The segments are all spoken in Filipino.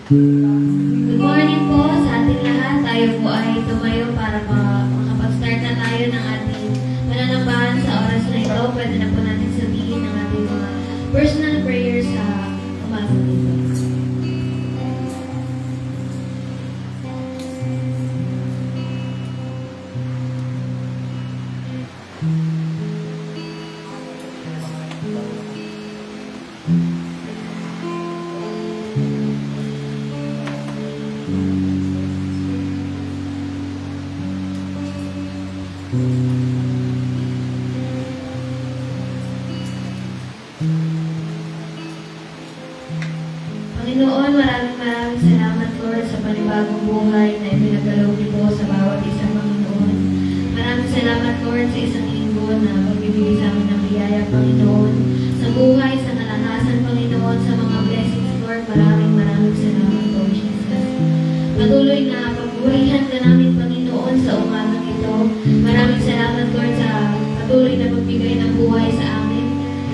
Good morning po sa ating lahat. Tayo po ay tumayo para makapag-start na tayo ng ating mananambahan sa oras na ito. Pwede na po natin sabihin ng ating mga personal prayers sa umagang ito. Panginoon, maraming salamat, Lord, sa panibagong buhay na ipinagkaloob niyo po sa bawat isang Panginoon. Maraming salamat, Lord, sa isang linggo na pagbibigay sa amin ng biyaya, Panginoon, sa buhay, sa kalakasan, Panginoon, sa mga blessings, Lord. Maraming salamat, Lord Jesus. Patuloy na pagpurihan ka namin, Panginoon, sa umagang ito. Maraming salamat, Lord, sa patuloy na pagbigay ng buhay sa amin.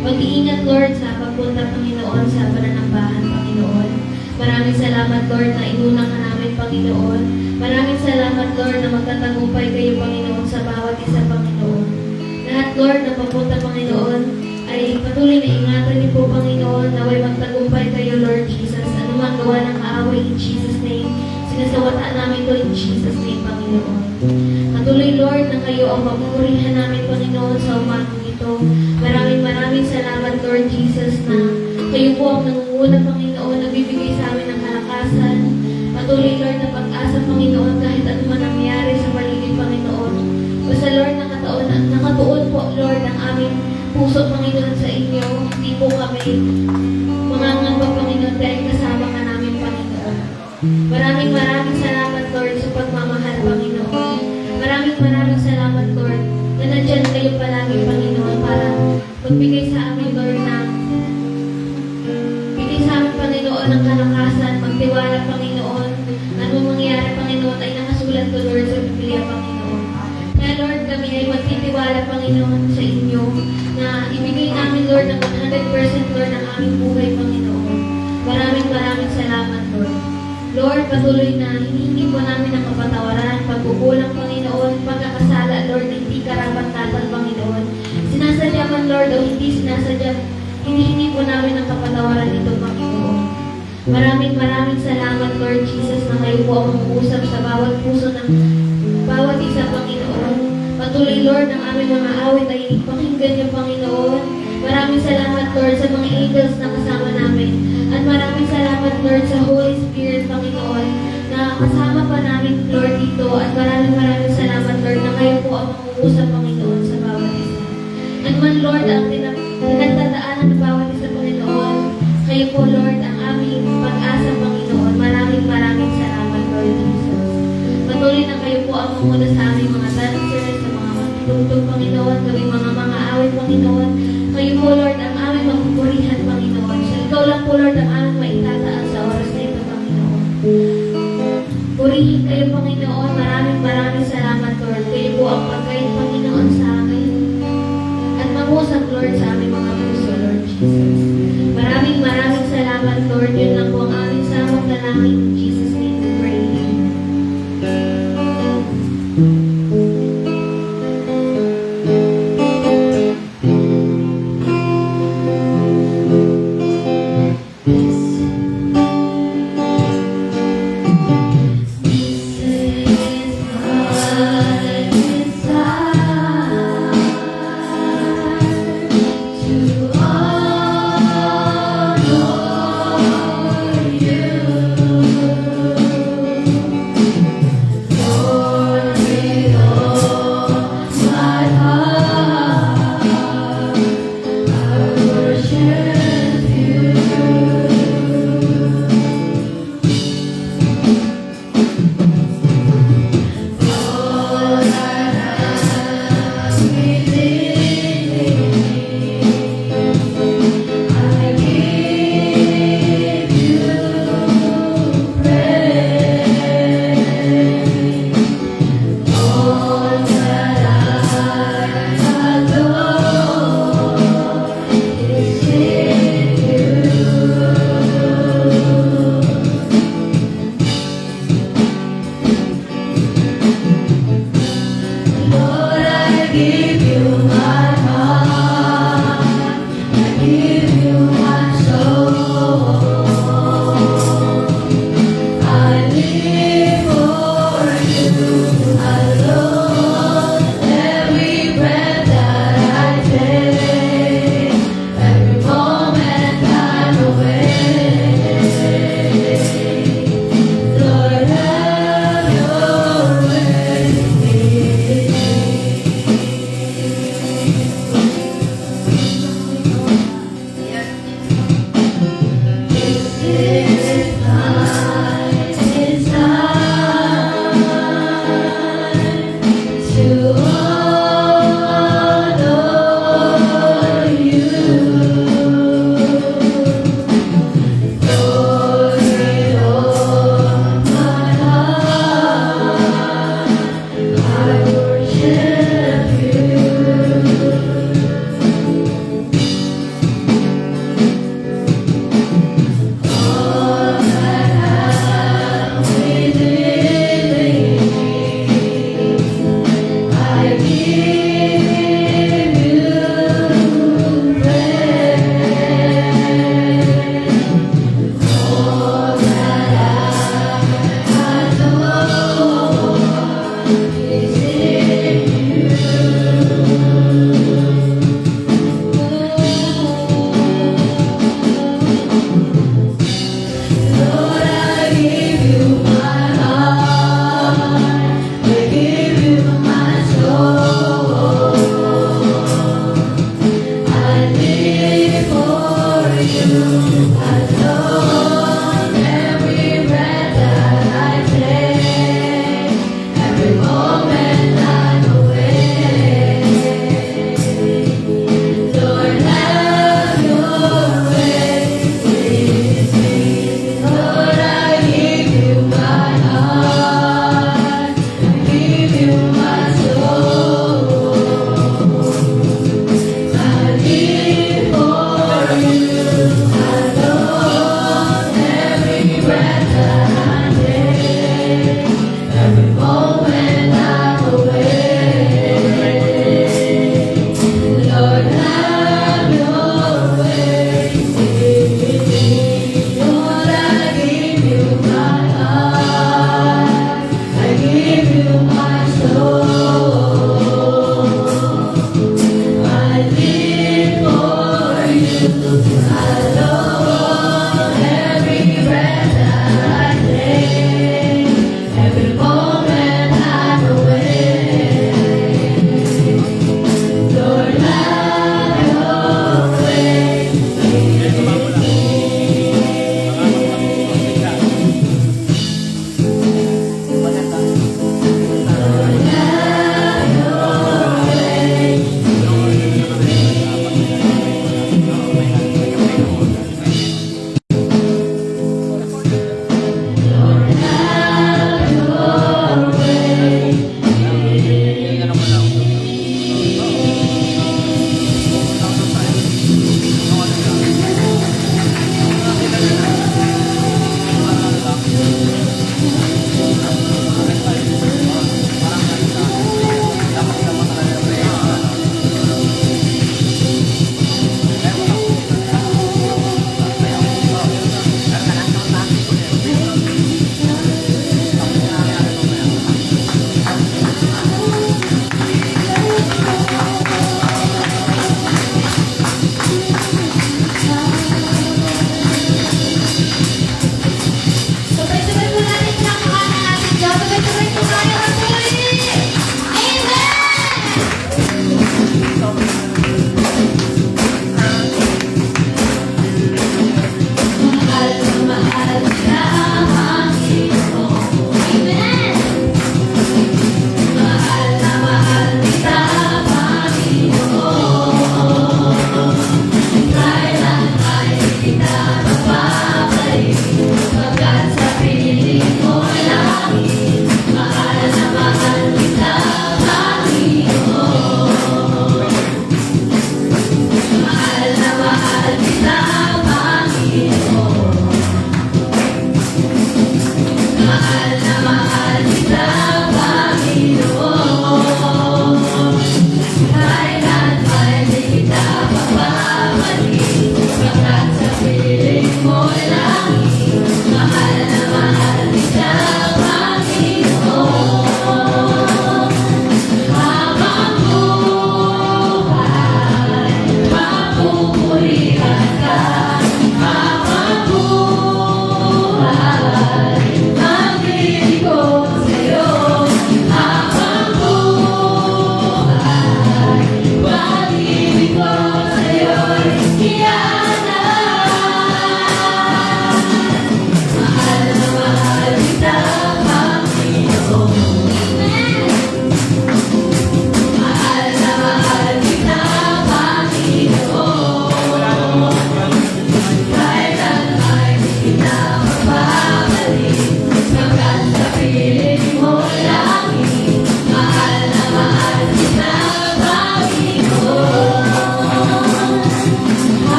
Pag-iingat, Lord, sa pagpunta, Panginoon, sa pananambahan, Panginoon. Maraming salamat, Lord, na inuna ka namin, Panginoon. Maraming salamat, Lord, na magtatagumpay kayo, Panginoon, sa bawat isa, Panginoon. Lahat, Lord, na papunta, Panginoon, ay patuloy na ingatan niyo po, Panginoon, na way magtagumpay kayo, Lord Jesus. Ano man gawa ng kaaway, in Jesus' name, sinasawata namin to in Jesus' name, Panginoon. Patuloy, Lord, na kayo ang papurihan namin, Panginoon, sa umagang ito. Maraming salamat, Lord Jesus, na kayo po ang nangunguna, Panginoon, na bibigay sa amin ng kalakasan. Patuloy, Lord, na pag-asa, Panginoon, kahit ano man nangyari sa paligid, Panginoon. Basta, Lord, nakatuon po, Lord, ang aming puso, Panginoon, sa inyo. Hindi po kami mangangamba, Panginoon, dahil kasama ka namin, Panginoon. Maraming salamat, Lord, sa pagmamahal, Panginoon. Maraming salamat, Lord, na nandyan kayo palagi, Panginoon, para magbigay sa amin, Lord, bigay sa amin, Panginoon, ng kalakasan, magtiwala, Panginoon. Ano mangyayari, Panginoon, ay nakasulat ko, Lord, sa Biblia, Panginoon. Kaya, Lord, kami ay magtitiwala, Panginoon, sa inyo, na ibigay namin, Lord, ng 100%, Lord, ng aming buhay, Panginoon. Maraming salamat, Lord. Lord, patuloy na hinihingi po namin ang kapatawaran, pagkukulang, Panginoon, pagkakasala, Lord, hindi karapat-dapat, Panginoon. Sinasadya man, Lord, o hindi sinasadya, hinihingi po namin ang kapatawaran nito, Panginoon. Maraming salamat, Lord Jesus, na kayo po ang mag-uusap sa bawat puso ng bawat isa, Panginoon. Patuloy, Lord, ang aming mga awit ay pakinggan niyo, Panginoon. Maraming salamat, Lord, sa mga angels na kasama namin. At maraming salamat, Lord, sa Holy Spirit, Panginoon, na kasama pa namin, Lord, dito. At maraming salamat, Lord, na kayo po ang mag-uusap, Panginoon, sa bawat isa. At man, Lord, ang pinagtataanan ng bawat isa, Panginoon, kayo po, Lord, ang aming pag-asa, Panginoon. Maraming salamat, Lord Jesus. Patuloy na kayo po ang mamuna sa aming mga dancers, sa mga magtutugtog, Panginoon, gawing mga awit, Panginoon. Kayo po, Lord, ang aming magpupurihan, Panginoon. So, ikaw lang po, Lord, ang aming maitataas sa oras na ito, Panginoon. Purihin kayo, Panginoon. Maraming salamat, Lord. Kayo po ang pag-guide, Panginoon, sa amin. At mag-usap, Lord, sa aming mga puso, Lord Jesus. Maraming salamat, Lord. Yun lang po ang aming samang dalangin. In Jesus' name we pray.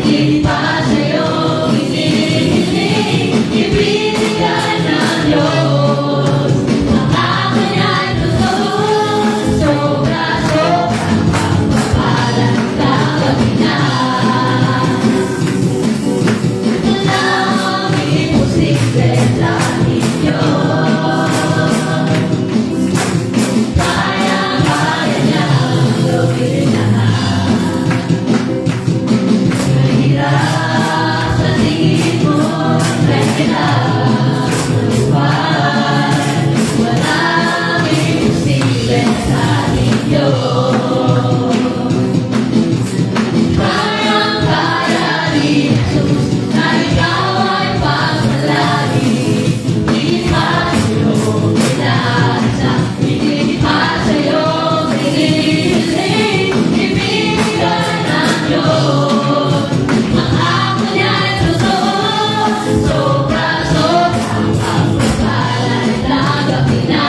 Higit pa sa'yo hinihiling, ibibigay ng Diyos. Ang akin ay totoo, sobra-sobrang pagpapalang tanggapin na. Walang imposible sa inyo. Kaya-kaya niyang gawin lahat. Mahirap sa tingin mo, may kinakalupan. Walang imposible sa inyo. Kayang-kaya ni Jesus na ikaw ay pagmalangin. Higit pa sa'yo pinasa, higit pa sa'yo hinihiling, ibibigay ng Diyos. Ang akin ay totoo, sobra-sobrang pagpapalang tanggapin na.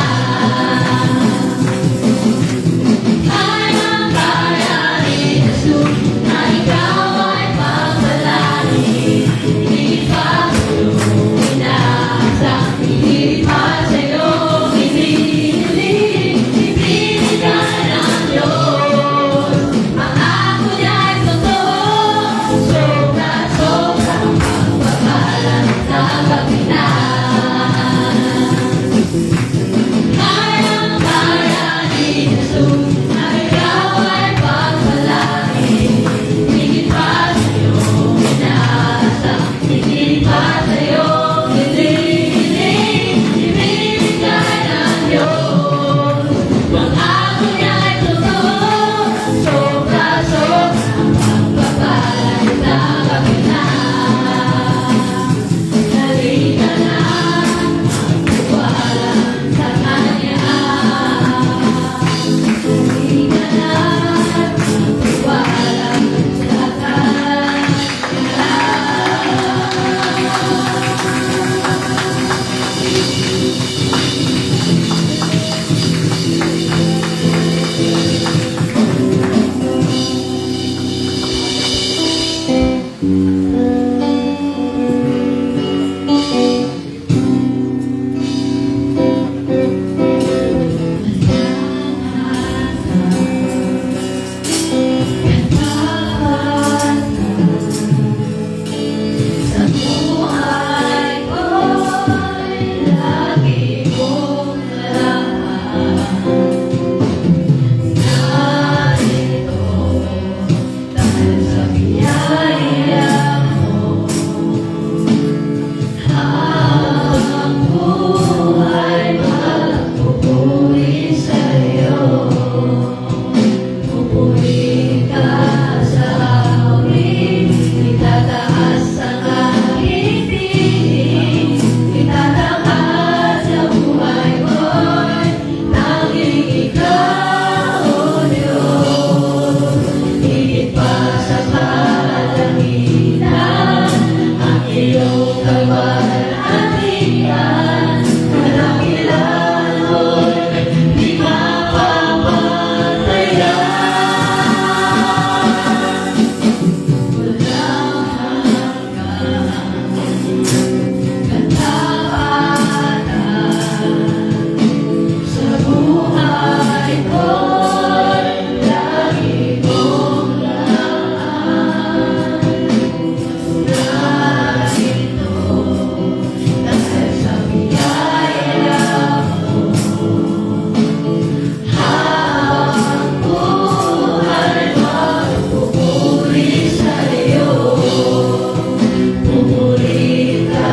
Kayang-kaya ni Jesus na ikaw ay pagmalangin. Higit pa sa'yo pinasa, higit pa sa'yo hinihiling, ibibigay ng Diyos. Ang akin ay totoo, sobra-sobrang pagpapalang tanggapin na. Kayang-kaya ni Jesus na ikaw ay pagmalangin. Higit pa sa'yo pinasa, higit pa sa'yo hinihiling, ibibigay ng Diyos. Ang akin ay totoo, sobra-sobrang pagpapalang tanggapin na. Halika na, magtiwala sa Kanya. Halika na, magtiwala sa Sa buhay ko'y lagi mong nalaman. Narito dahil sa biyaya mo. Ang buhay magpupuri sa'yo. Pupuri ka sa hawin, itataas ang aking tinig, itataas sa buhay ko'y tanging ikaw, O Diyos. Higit pa sa kalangitan, ang iyong kaluwalhatian, kadakilaan mo'y di mapapatayan. Walang hanggan, katapatan, sa buhay ko'y lagi mong laan. Narito dahil sa biyaya mo. Ang buhay magpupuri sa'yo. Pupuri ka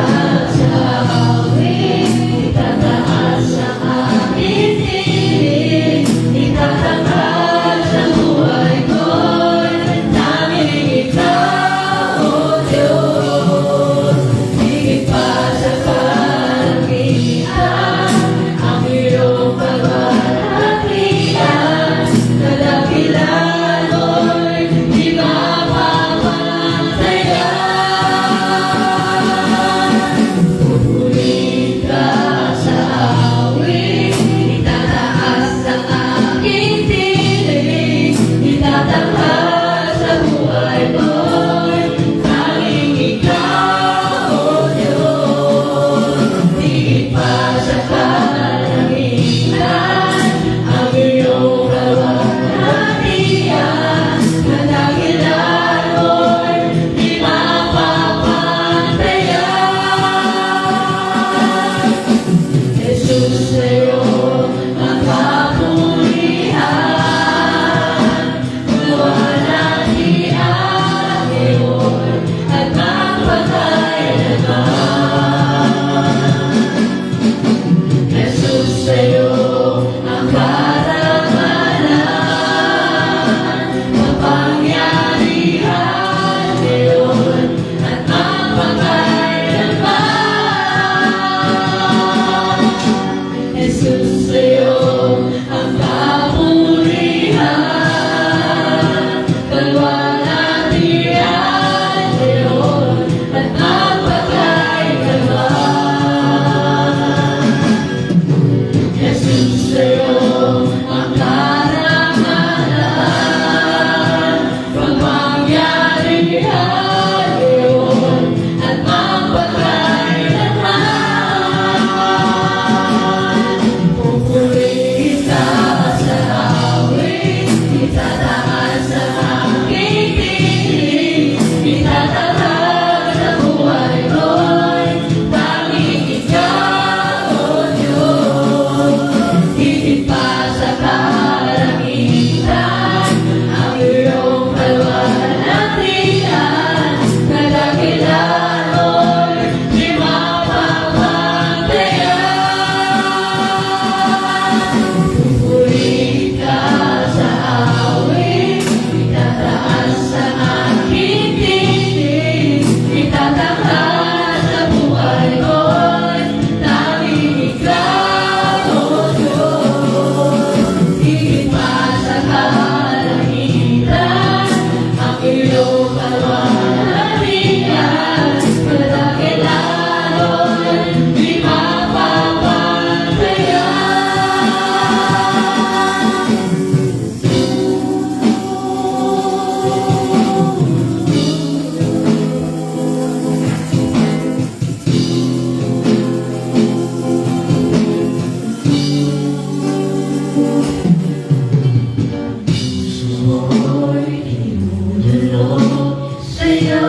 sa hawin, itataas ang aking tinig, itataas sa buhay ko'y tanging ikaw, O Diyos. Higit pa sa kalangitan, ang iyong kaluwalhatian, kadakilaan mo'y di mapapatayan. Pupuri ka sa hawin, itataas ang aking tinig, itataas sa buhay ko'y sa'yo.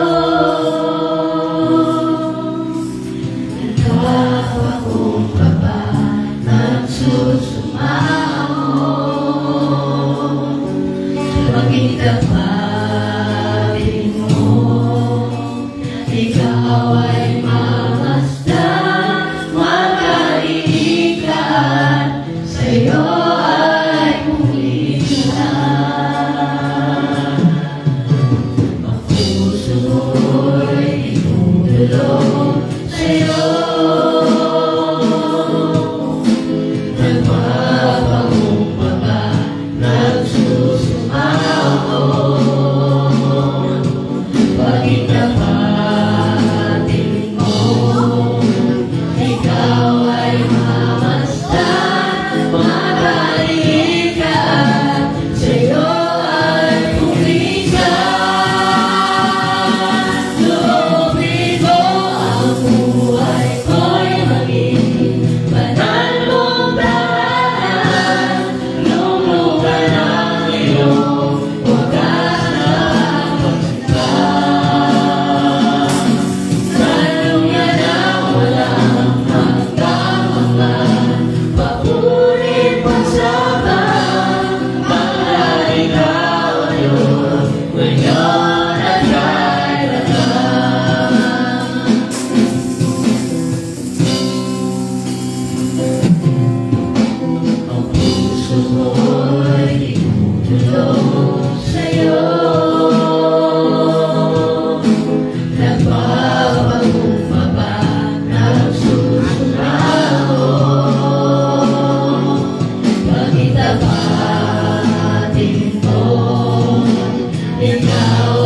Nagpapakumbaba, nagsusumaon, pagkitapatin mo, ikaw ay mamasdan, makaiikan, sa'yo ay pumisan. Ang puso ko'y itutulong sa'yo. Nagpapakumbaba, nagsusumaon, pagkitapatin mo, ikaw ay mamasdan, makaiikan, sa'yo ay pumisan. Loobin mo ang buhay ko'y maging banal mong daan, lumukan ang iyong wagas na pagsinta. Kalungan ang walang hanggang mga papurit pagsabang, mahal ikaw ngayon, ngayon at kailanman. Ang puso ko'y itutulong sa'yo. Nagpapakumbaba, nagsusumaon, pagkitapatin mo, ikaw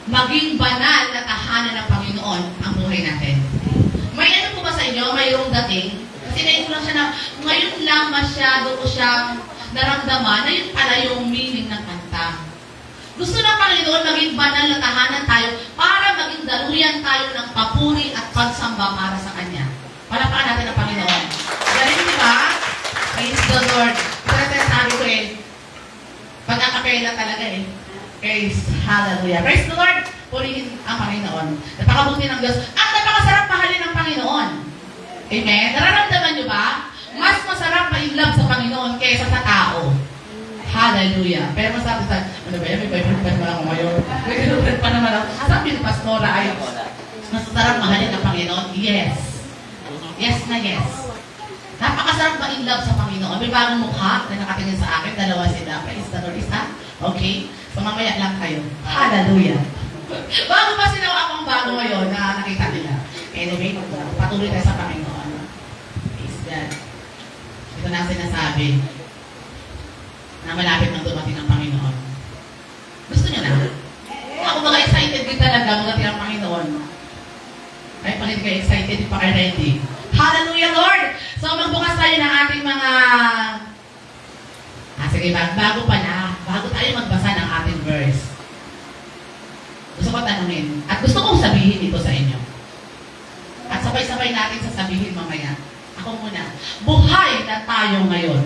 maging banal na tahanan ng Panginoon ang buhay natin. May ano po ba sa inyo? Mayroong dating? Kasi ngayon ko lang siya na, ngayon lang masyado ko siyang naramdaman na yun pala yung meaning ng kanta. Gusto ng Panginoon maging banal na tahanan tayo para maging daluyan tayo ng papuri at pagsamba para sa Kanya. Palapakan natin ang Panginoon. Galing, di ba? Praise the Lord. Ito na sabi ko pag-akapela talaga Praise, hallelujah. Praise the Lord. Purihin ang Panginoon. Napakabuti ng Diyos. At napakasarap mahalin ng Panginoon. Amen? Nararamdaman nyo ba? Mas masarap ma-inlove sa Panginoon kaysa sa tao. Hallelujah. Pero masabi sa, ano ba yan? May Bible pa naman ako ngayon. May girlfriend pa naman ako. Sabi ni Pastora ay, mas masarap mahalin ng Panginoon? Yes. Yes na yes. Napakasarap ma-inlove sa Panginoon. May bagong mukha na nakatingin sa akin. Dalawa sila. Praise the Lord. Isa? Okay. So mamaya lang kayo. Hallelujah. Bago pa sila akong bago ngayon na nakita nila. Anyway, patuloy tayo sa Panginoon. Praise God. Ito na ang sinasabi na malapit nang dumating ang Panginoon. Gusto niyo na? Ako mga excited din talaga dumating ang Panginoon. Ay, pangit kayo excited, pa kayo ready. Hallelujah, Lord! So, magbukas tayo ng ating mga... sige, bago tayo magbasa ng ating verse. Gusto ko tanungin, at gusto kong sabihin ito sa inyo. At sabay-sabay natin sasabihin mamaya. Ako muna. Buhay na tayo ngayon.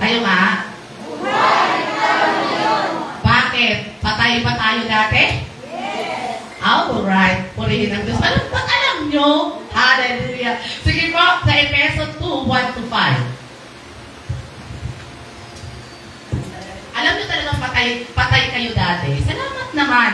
Tayo nga? Buhay na tayo ngayon. Bakit? Patay pa tayo dati? Yes. Alright. Purihin ang Diyos. Alam nyo? Hallelujah. Sige po, sa Efeso 2:1-5. Alam nyo talagang patay kayo dati. Salamat naman.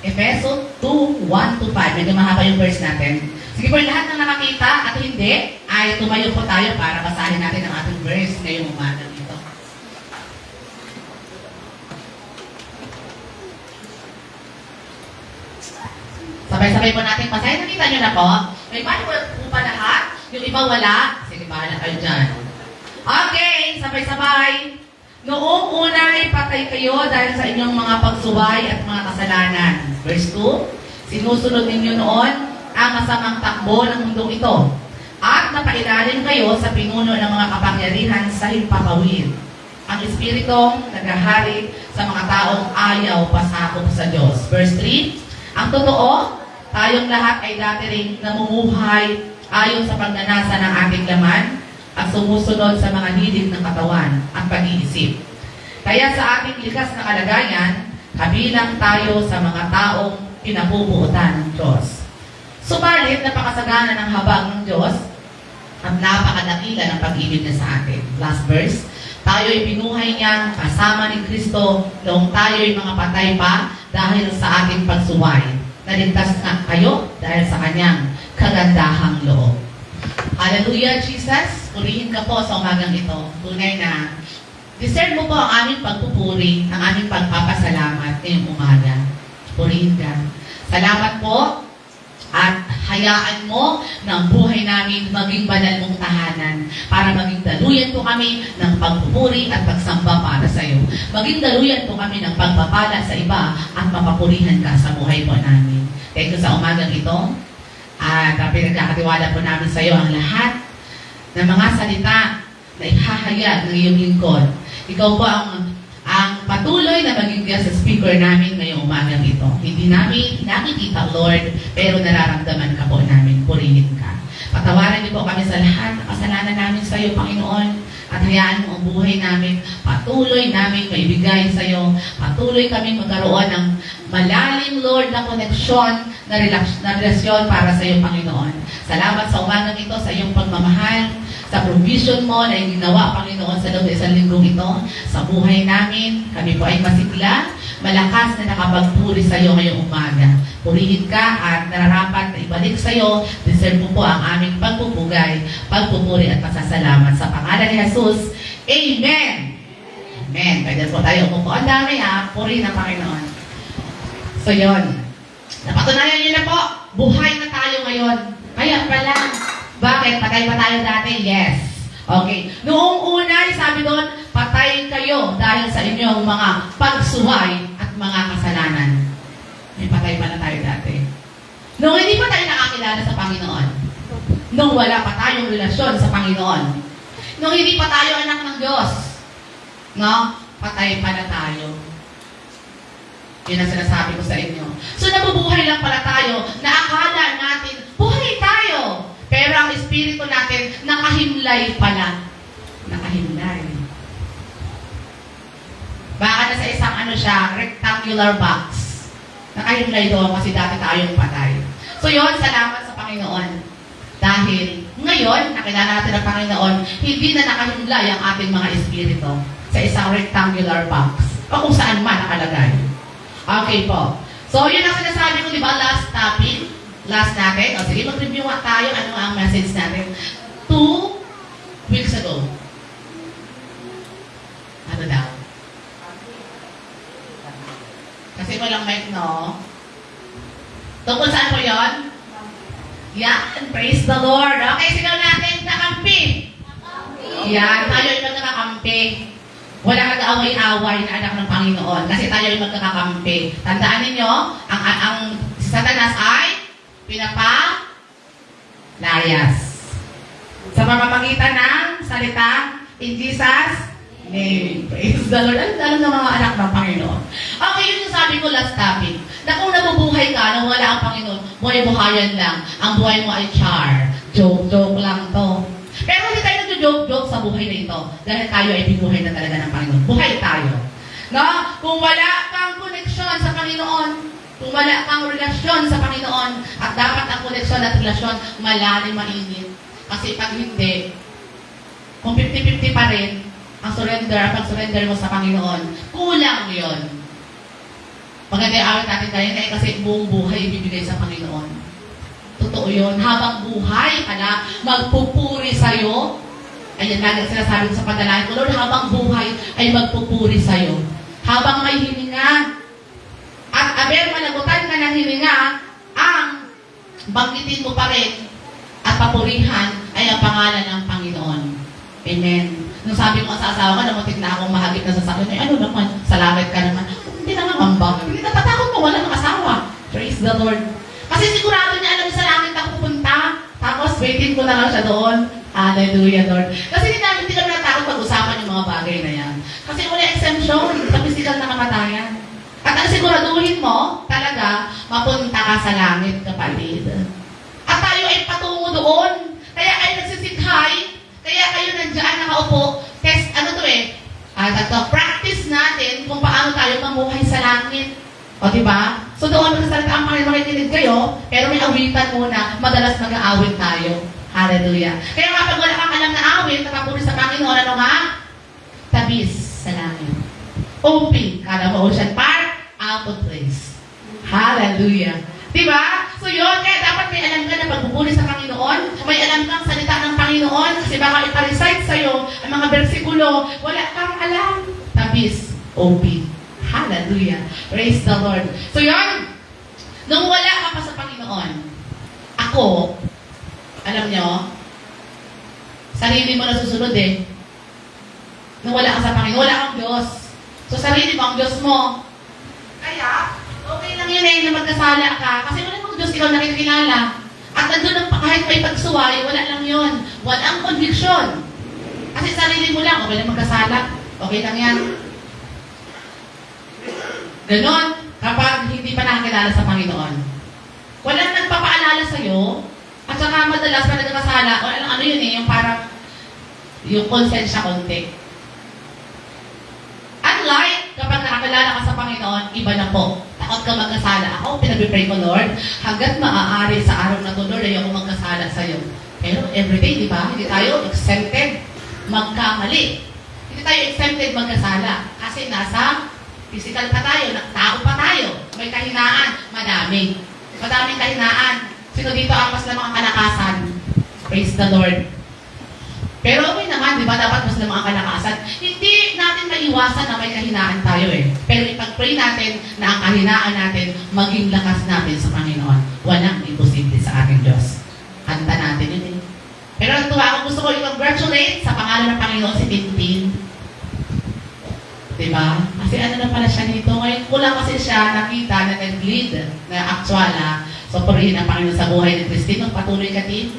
Efeso 2:1-5. Medyo mahaba yung verse natin. Sige po, lahat ng nakakita at hindi, ay tumayo po tayo para basahin natin ang ating verse ngayong umaga nito. Sabay-sabay po natin basahin. Nakita nyo na po? May Bible po pa lahat? Yung iba wala? Sige, bahala kayo dyan. Okay, sabay-sabay. Noong una ay patay kayo dahil sa inyong mga pagsuway at mga kasalanan. Verse 2, sinusunod ninyo noon ang masamang takbo ng mundong ito. At napailalim kayo sa pinuno ng mga kapangyarihan sa himpapawid. Ang Espiritong naghahari sa mga taong ayaw pasakop sa Diyos. Verse 3, ang totoo, tayong lahat ay dati ring namumuhay ayon sa pagnanasa ng ating laman at sumusunod sa mga hilig ng katawan at pag-iisip. Kaya sa ating likas na kalagayan, kabilang tayo sa mga taong pinabubuutan ng Diyos. Subalit, napakasagana ng habag ng Diyos at napakadakila ng pag-ibig niya sa atin. Last verse, tayo'y binuhay niya kasama ni Kristo noong tayo'y mga patay pa dahil sa ating pagsuway. Naligtas nga kayo dahil sa kanyang kagandahang loob. Hallelujah, Jesus! Purihin ka po sa umagang ito. Tunay na deserve mo po ang aming pagpupuri, ang aming pagpapasalamat ngayong umaga. Purihin ka. Salamat po at hayaan mo na ang buhay namin maging banal mong tahanan para maging daluyan po kami ng pagpupuri at pagsamba para sa iyo. Maging daluyan po kami ng pagpapala sa iba at mapapurihan ka sa buhay po namin. Thank you sa umagang ito. At pinagkakatiwala po namin sa iyo ang lahat ng mga salita na ihahayag ng iyong lingkod. Ikaw po ang patuloy na maging guest speaker namin ngayong umagang ito. Hindi namin nakikita, Lord, pero nararamdaman ka po namin. Purihin ka. Patawaran niyo po kami sa lahat ng kasalanan namin sa iyo, Panginoon. At hayaan mo ang buhay namin. Patuloy namin maibigay sa iyo. Patuloy kami magkaroon ng malalim, Lord, na koneksyon, na relasyon para sa iyo, Panginoon. Salamat sa umagang ito, sa iyong pagmamahal, sa provision mo na ginawa, Panginoon, sa loob ng isang linggong ito. Sa buhay namin, kami po ay masigla, malakas na nakapagpuri sa iyo ngayong umaga. Purihin ka at nararapat na ibalik sa iyo. Deserve mo po ang aming pagpupugay, pagpupuri at pasasalamat. Sa pangalan ni Jesus, Amen! Amen. Pwede po tayo umupo. Ang dami puri ng Panginoon. So yun. Napatunayan niyo na po, buhay na tayo ngayon. ngayon. Kaya pala. Bakit? Patay pa tayo dati? Yes. Okay. Noong una, sabi doon, patay kayo dahil sa inyong mga pagsuway at mga kasalanan. May patay pala tayo dati. Noong hindi pa tayo nakakilala sa Panginoon. Noong wala pa tayong relasyon sa Panginoon. Noong hindi pa tayo anak ng Diyos. No? Patay pala tayo. Yun ang sinasabi ko sa inyo. So nabubuhay lang pala tayo na akala natin, buhay tayo. Pero ang espiritu natin, nakahimlay pala. Nakahimlay. Baka na sa isang rectangular box. Nakahimlay doon kasi dati tayong patay. So yun, salamat sa Panginoon. Dahil ngayon, nakilala natin ang Panginoon, hindi na nakahimlay ang ating mga espiritu sa isang rectangular box o kung saan man nakalagay. Okay po. So, yun ang sinasabi ko, di ba? Last topic. Last natin. O, sige, mag-review tayo. Ano ang message natin? 2 weeks ago. Ano daw? Kasi walang mic, no? Tungkol saan po yun? Yan. Praise the Lord. Okay, sigaw natin. Kakampi. Yan. Tayo ay magkakakampi. Walang nag-away-away na anak ng Panginoon kasi tayo ay magkakakampi. Tandaan ninyo, ang Satanas ay pinapalayas. Sa pamamagitan ng salita in Jesus' name. Praise the Lord. Alam ng mga anak ng Panginoon. Okay, yun yung sabi ko last topic. Na kung nabubuhay ka, na wala ang Panginoon, buhay-buhayan lang. Ang buhay mo ay char. Joke-joke lang to. Pero hindi tayo nag-joke-joke sa buhay na ito dahil tayo ay binuhay na talaga ng Panginoon. Buhay tayo. No? Kung wala kang koneksyon sa Panginoon, kung wala kang relasyon sa Panginoon, at dapat ang koneksyon at relasyon malalim, mainit. Kasi pag hindi, kung 50-50 pa rin, ang pag-surrender mo sa Panginoon, kulang yun. Maganda yung awit natin tayo kasi buong buhay ibibigay sa Panginoon. Totoo yun. Habang buhay ka na, magpupuri sa'yo. Ayan, lagi sinasabi ko sa panalangin ko, Lord, habang buhay ay magpupuri sa'yo. Habang may hininga, at aber malagutan ka ng hininga, ang banggitin mo pa rin at papurihan ay ang pangalan ng Panginoon. Amen. Nung sabi mo sa asawa ko, namutik na akong mahagip na sasakyan, ay ano naman, salamat ka naman. Hindi na nga mambang. Hindi natatakot mo, wala ng asawa. Praise the Lord. Kasi sigurado niya alam sa langit ako pupunta. Tapos waiting ko na lang siya doon. Hallelujah, Lord. Kasi hindi kami natakot pag-usapan yung mga bagay na yan. Kasi wala exemption sa physical na kamatayan. At ang siguraduhin mo, talaga, mapunta ka sa langit, kapatid. At tayo ay patungo doon. Kaya kayo nagsisikhay. Kaya kayo nandiyan nakaupo. Test, practice natin kung paano tayo mamuhay sa langit. O, diba? So doon magsasalita ang Panginoon, makikinig kayo, pero may awitan muna, madalas mag-aawit tayo. Hallelujah. Kaya kapag wala kang alam na awit, nakapuri sa Panginoon, ano nga? Tabis sa langit. Open, kala mo ocean park, out of place. Hallelujah. Diba? So yun, kaya dapat may alam ka na pagpupuri sa Panginoon, may alam kang salita ng Panginoon, kasi baka iparecite sa'yo ang mga bersikulo, wala kang alam. Tabis, open. Hallelujah. Praise the Lord. So yun, nung wala ka pa sa Panginoon, ako, alam nyo, sarili mo na susunod eh. Nung wala ka sa Panginoon, wala kang Diyos. So sarili mo ang Diyos mo. Kaya, okay lang yun eh, na magkasala ka. Kasi wala mong Diyos, ikaw nakikilala. At nandun kahit may pagsuway, wala lang yun. Walang conviction. Kasi sarili mo lang, okay lang magkasala. Okay lang yan. Ganon, kapag hindi pa nakakilala sa Panginoon. Walang nagpapaalala sa'yo, at saka madalas pa nagkakasala, o ano yun eh, yung parang, yung konsensya konti. Unlike, kapag nakakilala ka sa Panginoon, iba na po. Takot ka magkasala. Ako, pinag-pray ko, Lord, hanggat maaari sa araw na to, Lord, ayoko magkasala sa'yo. Pero everyday, di ba? Hindi tayo exempted magkamali. Hindi tayo exempted magkasala. Kasi nasa physical pa tayo, tao pa tayo, may kahinaan, madami. Madaming kahinaan. Sino dito ang mas lamang ang kalakasan? Praise the Lord. Pero okay naman, di ba, dapat mas lamang ang kalakasan. Hindi natin maiwasan na may kahinaan tayo eh. Pero ipag-pray natin na ang kahinaan natin maging lakas natin sa Panginoon. Walang imposible sa ating Diyos. pangalan ng Panginoon si Tintin? Diba? Kasi ano na pala siya dito. Ngayon ko lang kasi siya nakita na nag-lead na actual So, purihin ang Panginoon sa buhay ni Christine. Patuloy ka din.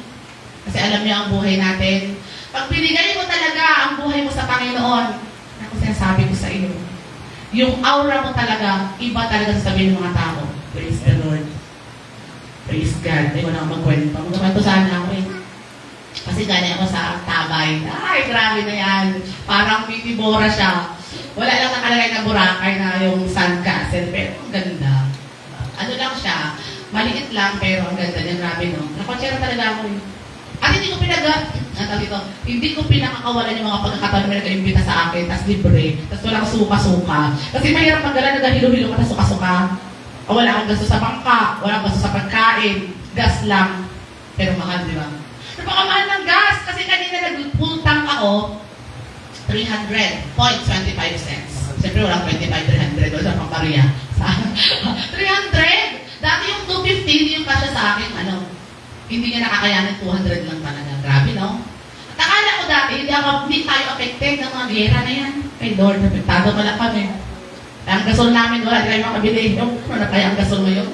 Kasi alam niyo ang buhay natin. Pag binigay mo talaga ang buhay mo sa Panginoon, ako sinasabi ko sa iyo, yung aura mo talaga, iba talaga sasabihin ng mga tao. Praise the Lord. Praise God. Ay, wala akong magkwento. Magkwento sana ako eh. Kasi gano'n ako sa tabay. Ay, grabe na yan. Parang pitibora siya. Wala lang nakalagay na Boracay na yung sandcastle. Pero ang ganda. Ano lang siya. Maliit lang, pero ang ganda niya. Grabe, no? Nakonsyera talaga ako eh. At hindi ko pinakakawalan yung mga pagkakataon na nag-imbita sa akin, tas libre, tas walang suka-suka. Kasi mahirap magdala, nag-hilo-hilo ka na suka-suka. O wala akong gasto sa bangka, wala akong gasto sa pagkain, gas lang. Pero mahal, di ba? Napakamahal ng gas, kasi kanina nag-full tank ako, 300.25 cents. Siyempre walang 25, 300, wala pang pariya. 300! Dati yung 250, yung kasya sa akin, hindi niya nakakayanin, 200 lang talaga. Grabe, no? At akala ko dati, hindi tayo affected ng mga gera na yan. Kay Lord, apektado pala kami. Ang gasol namin, wala tayo makabili. Ano na kaya ang gasol ngayon?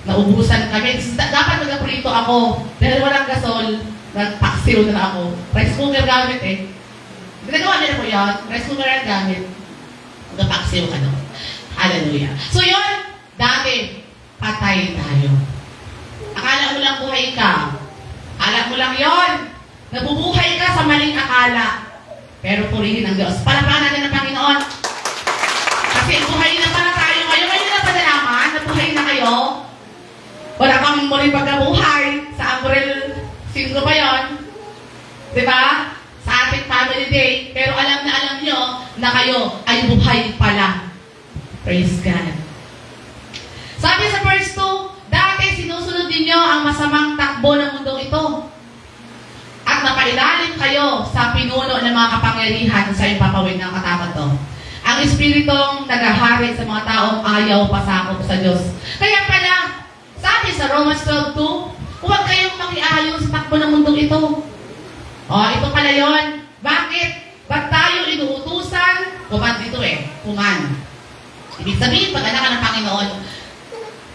Naubusan kami. Dapat mag-aprito ako. Dahil walang gasol, nag-paksiw na ako. Rice cooker gamit eh. Ginagawa niyo na po yan. Rice cooker ang gamit. Mag-paksiw ka no. Hallelujah. So yun, dati, patay tayo. Akala mo lang buhay ka. Akala mo lang yon. Nabubuhay ka sa maling akala. Pero purihin ang Diyos. Palapakan natin ang Panginoon. Kasi buhay na pala tayo ngayon. Ngayon na pa nalaman na buhay na kayo. Wala kang muling pagkabuhay. Sa April 5 pa yun. Diba? Sa ating family day. Pero alam nyo na kayo ay buhay pala. Praise God. Sabi sa verse 2, dati sinusunod ninyo ang masamang takbo ng mundong ito. At napailalim kayo sa pinuno ng mga kapangyarihan sa ipapawid ng katakot to. Ang Espiritong naghahari sa mga taong ayaw pasakop sa Diyos. Kaya pala, sabi sa Romans 12:2, huwag kayong makiayon sa takbo ng mundong ito. Ito pala yon. Bakit? Ba't tayo inuutusan? Kuman dito kuman. Ibig sabihin, pag anak ka ng Panginoon,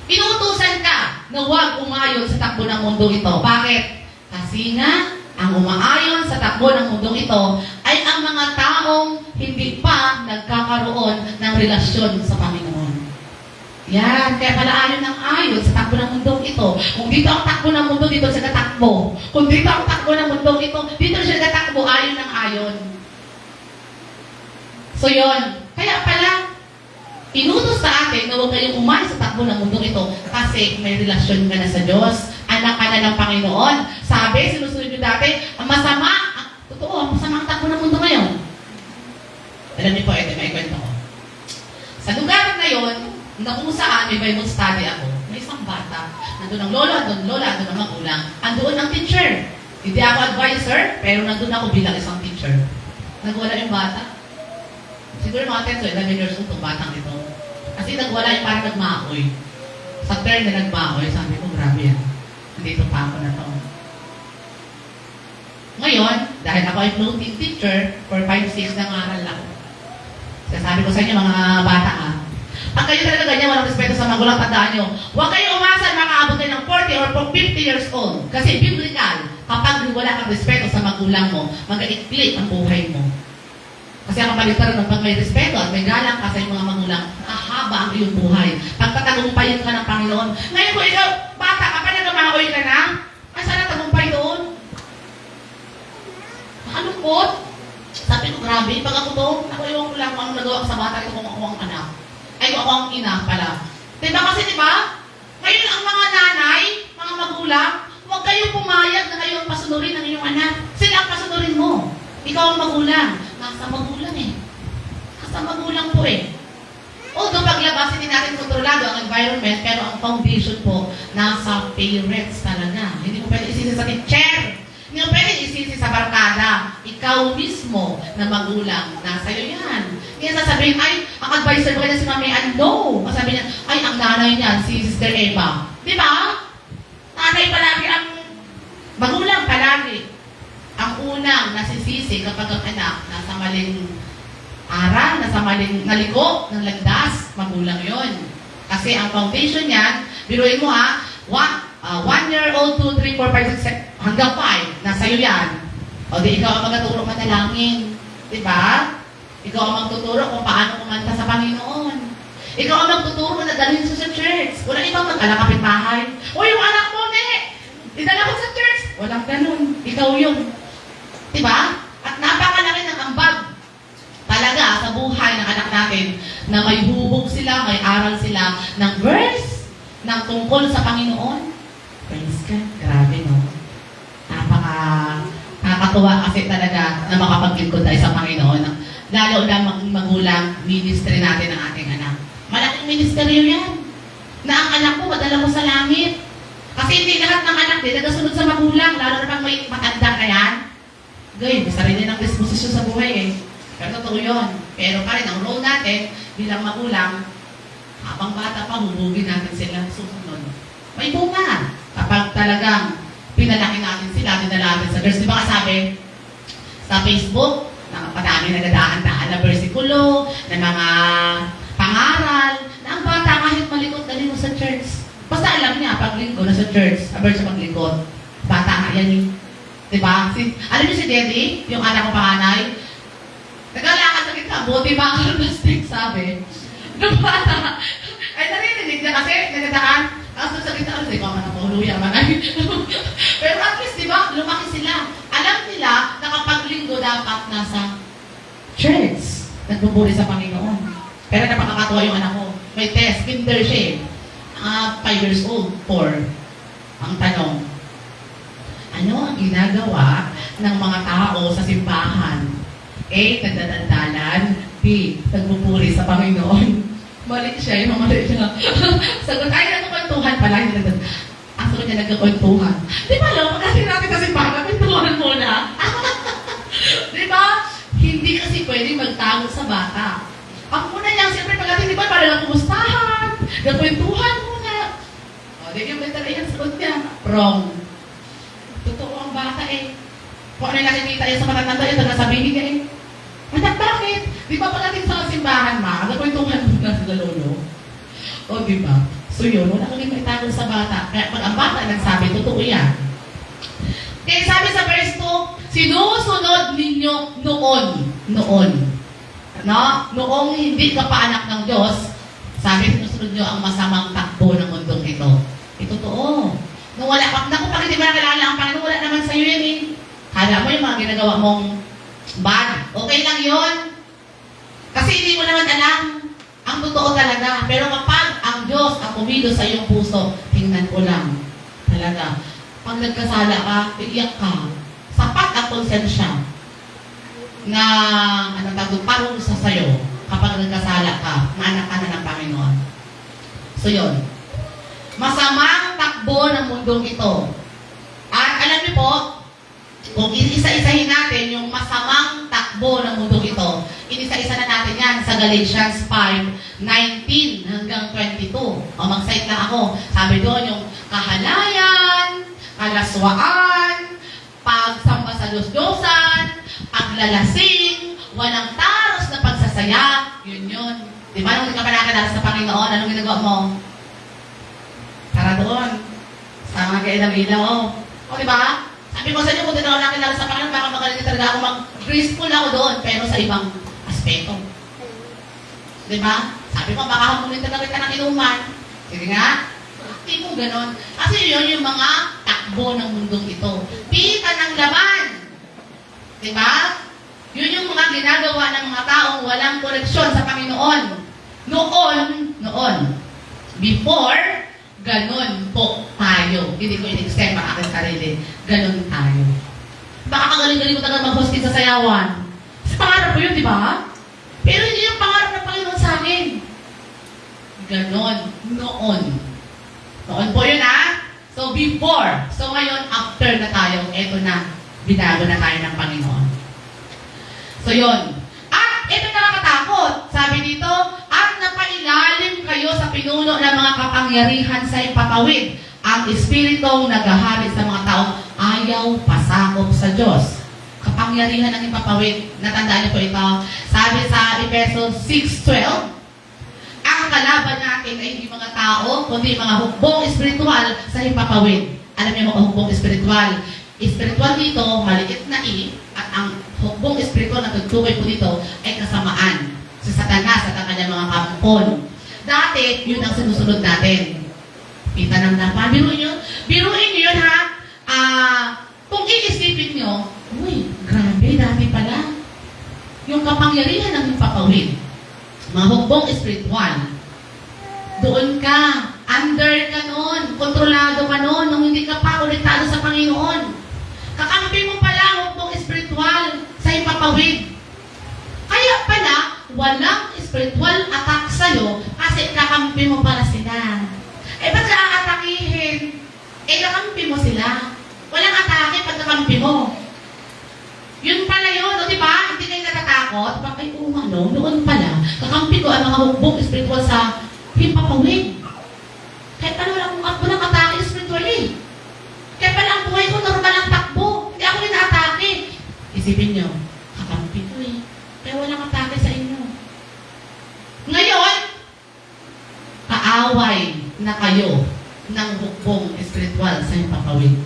inuutusan ka na huwag umayon sa takbo ng mundo ito. Bakit? Kasi nga, ang umaayon sa takbo ng mundong ito ay ang mga taong hindi pa nagkakaroon ng relasyon sa Panginoon. Yan, kaya pala ayon ng ayon sa takbo ng mundong ito. Kung dito ang takbo ng mundo, dito siya katakbo. Kung dito ang takbo ng mundong ito, dito siya katakbo, ayon ng ayon. So yun, kaya pala, inutos sa atin na huwag kayong umayon sa takbo ng mundong ito kasi may relasyon ka na sa Diyos, anak ka na ng Panginoon. Sabi, sinusunod nyo dati, ang masama, totoo, ang masama ang takbo ng mundo ngayon. Alam niyo po, ito, may kwento ko. Sa lugar na yun, na kung saan may Bible study ako, may isang bata, nandun ang lolo, andun lola, andun ang magulang, andun ang teacher. Hindi ako advisor, pero nandun ako bilang isang teacher. Nagwala yung bata. Siguro mga 10 to 11 years old itong batang ito. Kasi nagwala yung parang nagmaoy. Sa turn na nagmaoy, sabi ko, grabe yan. Nandito pa ako na to. Ngayon, dahil ako ay floating teacher, for 5-6 na ngaral ako. Sabi ko sa inyo, mga bata pag kayo talaga ganyan, walang respeto sa magulang, tandaan nyo, huwag kayo umasa na makaabot kayo ng 40 or 50 years old. Kasi biblical, kapag wala kang respeto sa magulang mo, mag-i-click ang buhay mo. Kasi ang kapalitan ng pag may respeto at may galang ka sa iyong mga magulang, nakahaba ang iyong buhay. Pagkatagumpayin ka ng Panginoon. Ngayon kung ikaw, bata ka pa, nagamaoy ka na, ay sana tagumpay doon. Nakalungkot. Sabi ko, grabe, pag ako to, ewan ko lang kung ano nagawa ko sa bata ito kung ako ang anak. Ay, kung ako ang ina pala. Diba kasi, diba? Ngayon ang mga nanay, mga magulang, huwag kayong pumayag na kayo ang pasunurin ng iyong anak. Sila ang pasunurin mo. Ikaw ang magulang. Nasa magulang Nasa magulang po Although paglabasin din natin kontrolado ang environment, pero ang foundation po, nasa parents talaga. Hindi mo pwede isisi sa teacher. Hindi mo pwede isisi sa barkada. Ikaw mismo na magulang, nasa iyo yan. Hindi sasabihin, ay, ang advisor ko niya si Mami, no. Sabi niya, ay, ang nanay niya, si Sister Eva. Di ba? Nanay palagi ang magulang palagi. Ang una unang nasisisi kapag ang anak nasa maling aral, nasa maling naliko ng landas, magulang yon. Kasi ang foundation niyan, biruin mo ha, 1 year old, 2, 3, 4, 5, 6, hanggang 5, nasa iyo yan. O di ikaw ang magtuturo manalangin. Diba? Ikaw ang magtuturo kung paano kumanta sa Panginoon. Ikaw ang magtuturo na dalhin sa church. Walang ibang mag-anak kapitbahay. O yung anak mo, idala ko sa church. Walang ganun. Ikaw yun. Diba? At napakalaki ng ambag talaga sa buhay ng anak natin na may hubog sila, may aral sila ng verse, ng tungkol sa Panginoon. Praise God. Grabe, no? Nakakatuwa kasi talaga na makapaglingkod tayo sa Panginoon. Lalo na magulang, ministry natin ng ating anak. Malaking ministeryo yan. Na ang anak ko, madala mo sa langit. Kasi hindi lahat ng anak din nagasunod sa magulang, lalo na pag may matanda na yan. Gay, may sarili ng disposisyon sa buhay eh. Pero totoo yun. Pero pa rin, ang role natin bilang magulang, habang bata pa, hubugin natin sila susunod. May bunga. Kapag talagang pinalaki natin sila, dinala natin sa verse. Di ba kasabi sa Facebook, padami nagdaan-daan na versikulo, na mga pangaral, na ang bata kahit malikot, dali mo sa church. Basta alam niya, pag linggo na sa church, about sa paglikot. Bata nga yan eh. Diba? Alam niyo si Daddy, yung anak ko panganay, naglalakad sa kita, buti ba ang plastic, sabi. Nung bata, ay narinig niya kasi, nagdaan, tapos sa kita, di ba, manapuluya, manay. Pero at least, di ba, lumaki sila. Alam nila na kapag linggo dapat nasa church, nagbuburi sa Panginoon. Pero napakakatuwa yung anak ko. May test, kinder siya eh. 5 years old, 4. Ang tanong, ano ang ginagawa ng mga tao sa simbahan? A. Nagdadandalan. B. Nagbuburi sa Panginoon. Mali siya, yung mali siya. Sagot, ay, nagkakwentuhan pala. Ang sagot niya, nagkakwentuhan. Di ba, alam, kasi natin sa simbahan, kwentuhan muna. Di ba? Hindi kasi pwedeng magtago sa bata. Ang muna niya, siyempre, pag di ba, para lang kumustahan, nagkwentuhan muna. O, di yung mental yan, sagot niya. Wrong. Totoo ang bata eh. Kung ano yung nakikita yan sa matatanda, yan, nagsasabihin niya eh. Anak, bakit? Di ba pagdating sa simbahan, ma? Nagkwentuhan muna sa lolo. O, di ba? So yun, wala kang itago sa bata. Kaya pag ang bata nagsabi, totoo yan. Kaya sabi sa verse 2, sinusunod ninyo noon. No? Noong hindi ka pa anak ng Diyos, sabi, sinusunod nyo ang masamang takbo ng mundong ito. Ito totoo. Nung wala pa, naku, pag hindi mo nakilala ang Panginoon, wala naman sa'yo yan eh. Kala mo yung mga ginagawa mong bad. Okay lang yun. Kasi hindi mo naman alam ang totoo talaga. Pero kapag ang Diyos ang pumido sa iyong puso, tingnan ko lang. Talaga. Pag nagkasala ka, iiyak ka. Sapat ang konsensya na parusa sa'yo kapag nagkasala ka, na anak ka na ng Panginoon. So yun. Masamang takbo ng mundong ito. At alam niyo po, kung isa-isahin natin yung masamang takbo ng mundong ito, inisa-isa na natin yan sa Galatians 5:19 hanggang 22. O mag-cite lang ako. Sabi doon yung kahalayan, kalaswaan, pagsamba sa Diyos-Diyosan, paglalasing, walang taros na pagsasaya, yun. Di ba? Nung hindi ka pa nakakilala sa Panginoon, anong ginagawa mo? Tara doon. Sa mga kailang-ilaw. O, di ba? Sabi ko sa inyo, kung di na ako nakilala sa Panginoon, baka magaling talaga ako mag-graceful ako doon, pero sa ibang aspeto. Di ba? Sabi ko, baka hamunin talaga kita ng inuman. Sige nga. Hindi mo ganon. Kasi yun yung mga takbo ng mundong ito. Pita ng laban. Di ba? Yun yung mga ginagawa ng mga taong walang koneksyon sa Panginoon. Noon, before, ganon po tayo. Hindi ko in-extend ang aking sarili. Ganon tayo. Baka kagaling-galing ko talaga mag-hosting sa sayawan. Sa pangarap ko yun, di ba? Pero hindi yung pangarap ng Panginoon sa akin. Ganon. Noon. Noon po yun, ha? So, before. So, ngayon, after na tayo, eto na. Binago na tayo ng Panginoon. So, yun. At, ito nakakatakot. Sabi dito, at napailalim kayo sa pinuno ng mga kapangyarihan sa ipatawid. Ang Espiritong naghahari sa mga taong ayaw pasakop sa Diyos. kapangyarihan ng ipapawid. Natandaan niyo po ito. Sabi sa Efesos 6:12, ang kalaban natin ay hindi mga tao, kundi mga hukbong espiritual sa hipapawid. Alam niyo mga hukbong espiritual. Espiritual dito, maliit na i, at ang hukbong espiritual na tutukoy po dito ay kasamaan sa Satanas at ang kanyang mga kampon. Dati, yun ang sinusunod natin. Kita ng napan. Biruin nyo yun ha. Kung iisipin nyo, uy, grabe, dati pala. Yung kapangyarihan ng hipapawid. Mga hukbong espiritual. Doon ka, under ka noon, kontrolado ka noon, nung hindi ka pa uliktado sa Panginoon. Kakampi mo pala hukbong espiritual sa ipapawid. Kaya pala, walang spiritual attack sa'yo kasi kakampi mo pala sila. Eh, ba't ka aatakihin? Eh, kakampi mo sila. Walang atake pag kakampi mo. Yun pala yun, o diba? Hindi kayo natatakot. Bakit, noon pala, kakampi ko ang mga hukbong spiritual sa himpapawid. Kaya pala walang atake spiritual eh. Kaya pala ang buhay ko normal ang takbo. Hindi ako ina-atake. Isipin nyo, kakampi ko eh. Kaya walang atake sa inyo. Ngayon, kaaway na kayo ng hukbong espiritual sa himpapawid.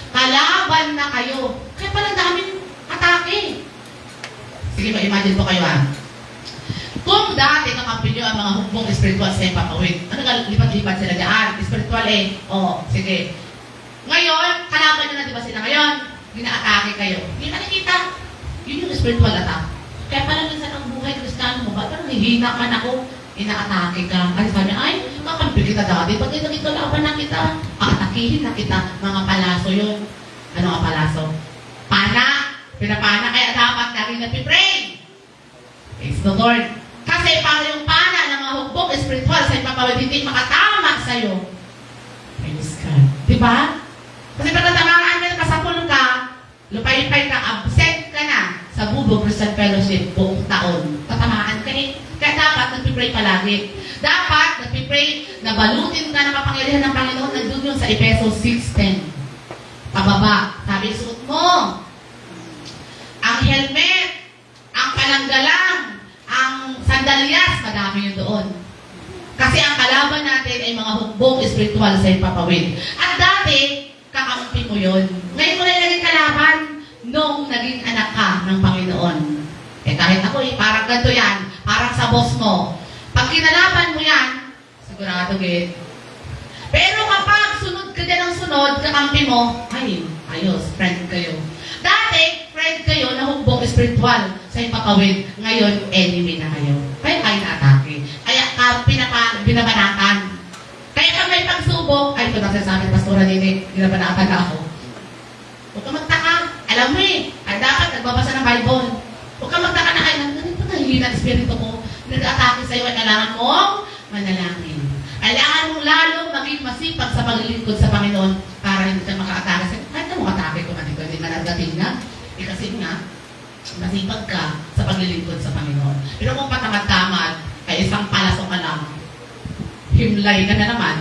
Kalaban na kayo. Kaya pala daming atake. Sige ba, imagine po kayo Kung dati kakampi nyo ang mga hukbong espiritual sa himpapawid, ano ka, lipat-lipat sila dyan? Espiritual eh. Oo, sige. Ngayon, kalaban nyo na diba sila ngayon? Gina-atake kayo. Hindi ka nakita. Yun yung spiritual attack. Kaya pala minsan ang buhay Kristiyano mo, ba't parang hihina man ako, ina-atake ka. Kasi sabi, ay, kakampi kita dati. Pag ito laban na kita, atakihin na kita. Mga palaso yun. Ano ang palaso? Pana. Pinapana. Kaya dapat lagi nagpipray. Praise the Lord. Kasi para yung pana ng mga hukbong espiritual sa ipapawid, hindi makatama sa'yo. Praise God. Diba? Kasi pagkatamaan mo, kasapul ka, lupay-pay ka, absent ka na sa Bubo Christian Fellowship buong taon. Tatamaan ka eh. Kaya dapat nagpipray palagi. Dapat nagpipray na balutin ka ng kapangyarihan ng Panginoon. Nandun yun sa Efesos 6:10. Pababa. Sabi, suot mo ang helmet, ang palanggalang, ang sandalyas, madami yun doon. Kasi ang kalaban natin ay mga hukbong espiritual sa ipapawid. At dati, kakampi mo yun. Ngayon mo na naging kalaban nung naging anak ka ng Panginoon. Eh kahit ako parang ganito yan, parang sa boss mo. Pag kinalaban mo yan, sigurado git. Pero kapag sunod ka dyan ng sunod, kakampi mo, ay, ayos, friend kayo. Dati, friend kayo na hukbong espiritual sa ipapawid. Ngayon, enemy na kayo. Kaya kayo na-atake. Kaya binabanatan. Kaya pag may pagsubok, ay ito na sinasabi, Pastora Nini, binabanatan na ako. Huwag ka magtaka. Alam mo ay dapat nagbabasa ng Bible. Huwag ka magtaka na, ay, ganito na hindi na espiritu ko. Nag-atake sa'yo at kailangan mong manalangin. Kailangan mong lalong maging masipag sa paglilingkod sa Panginoon para hindi ka maka-atake sa'yo. Kahit na mong atake ko, hindi ka nagdating na. Eh kasi nga, masipag ka sa paglilingkod sa Panginoon. Pero kung patamad-tamad, ay isang palaso ka lang, himlay ka na naman.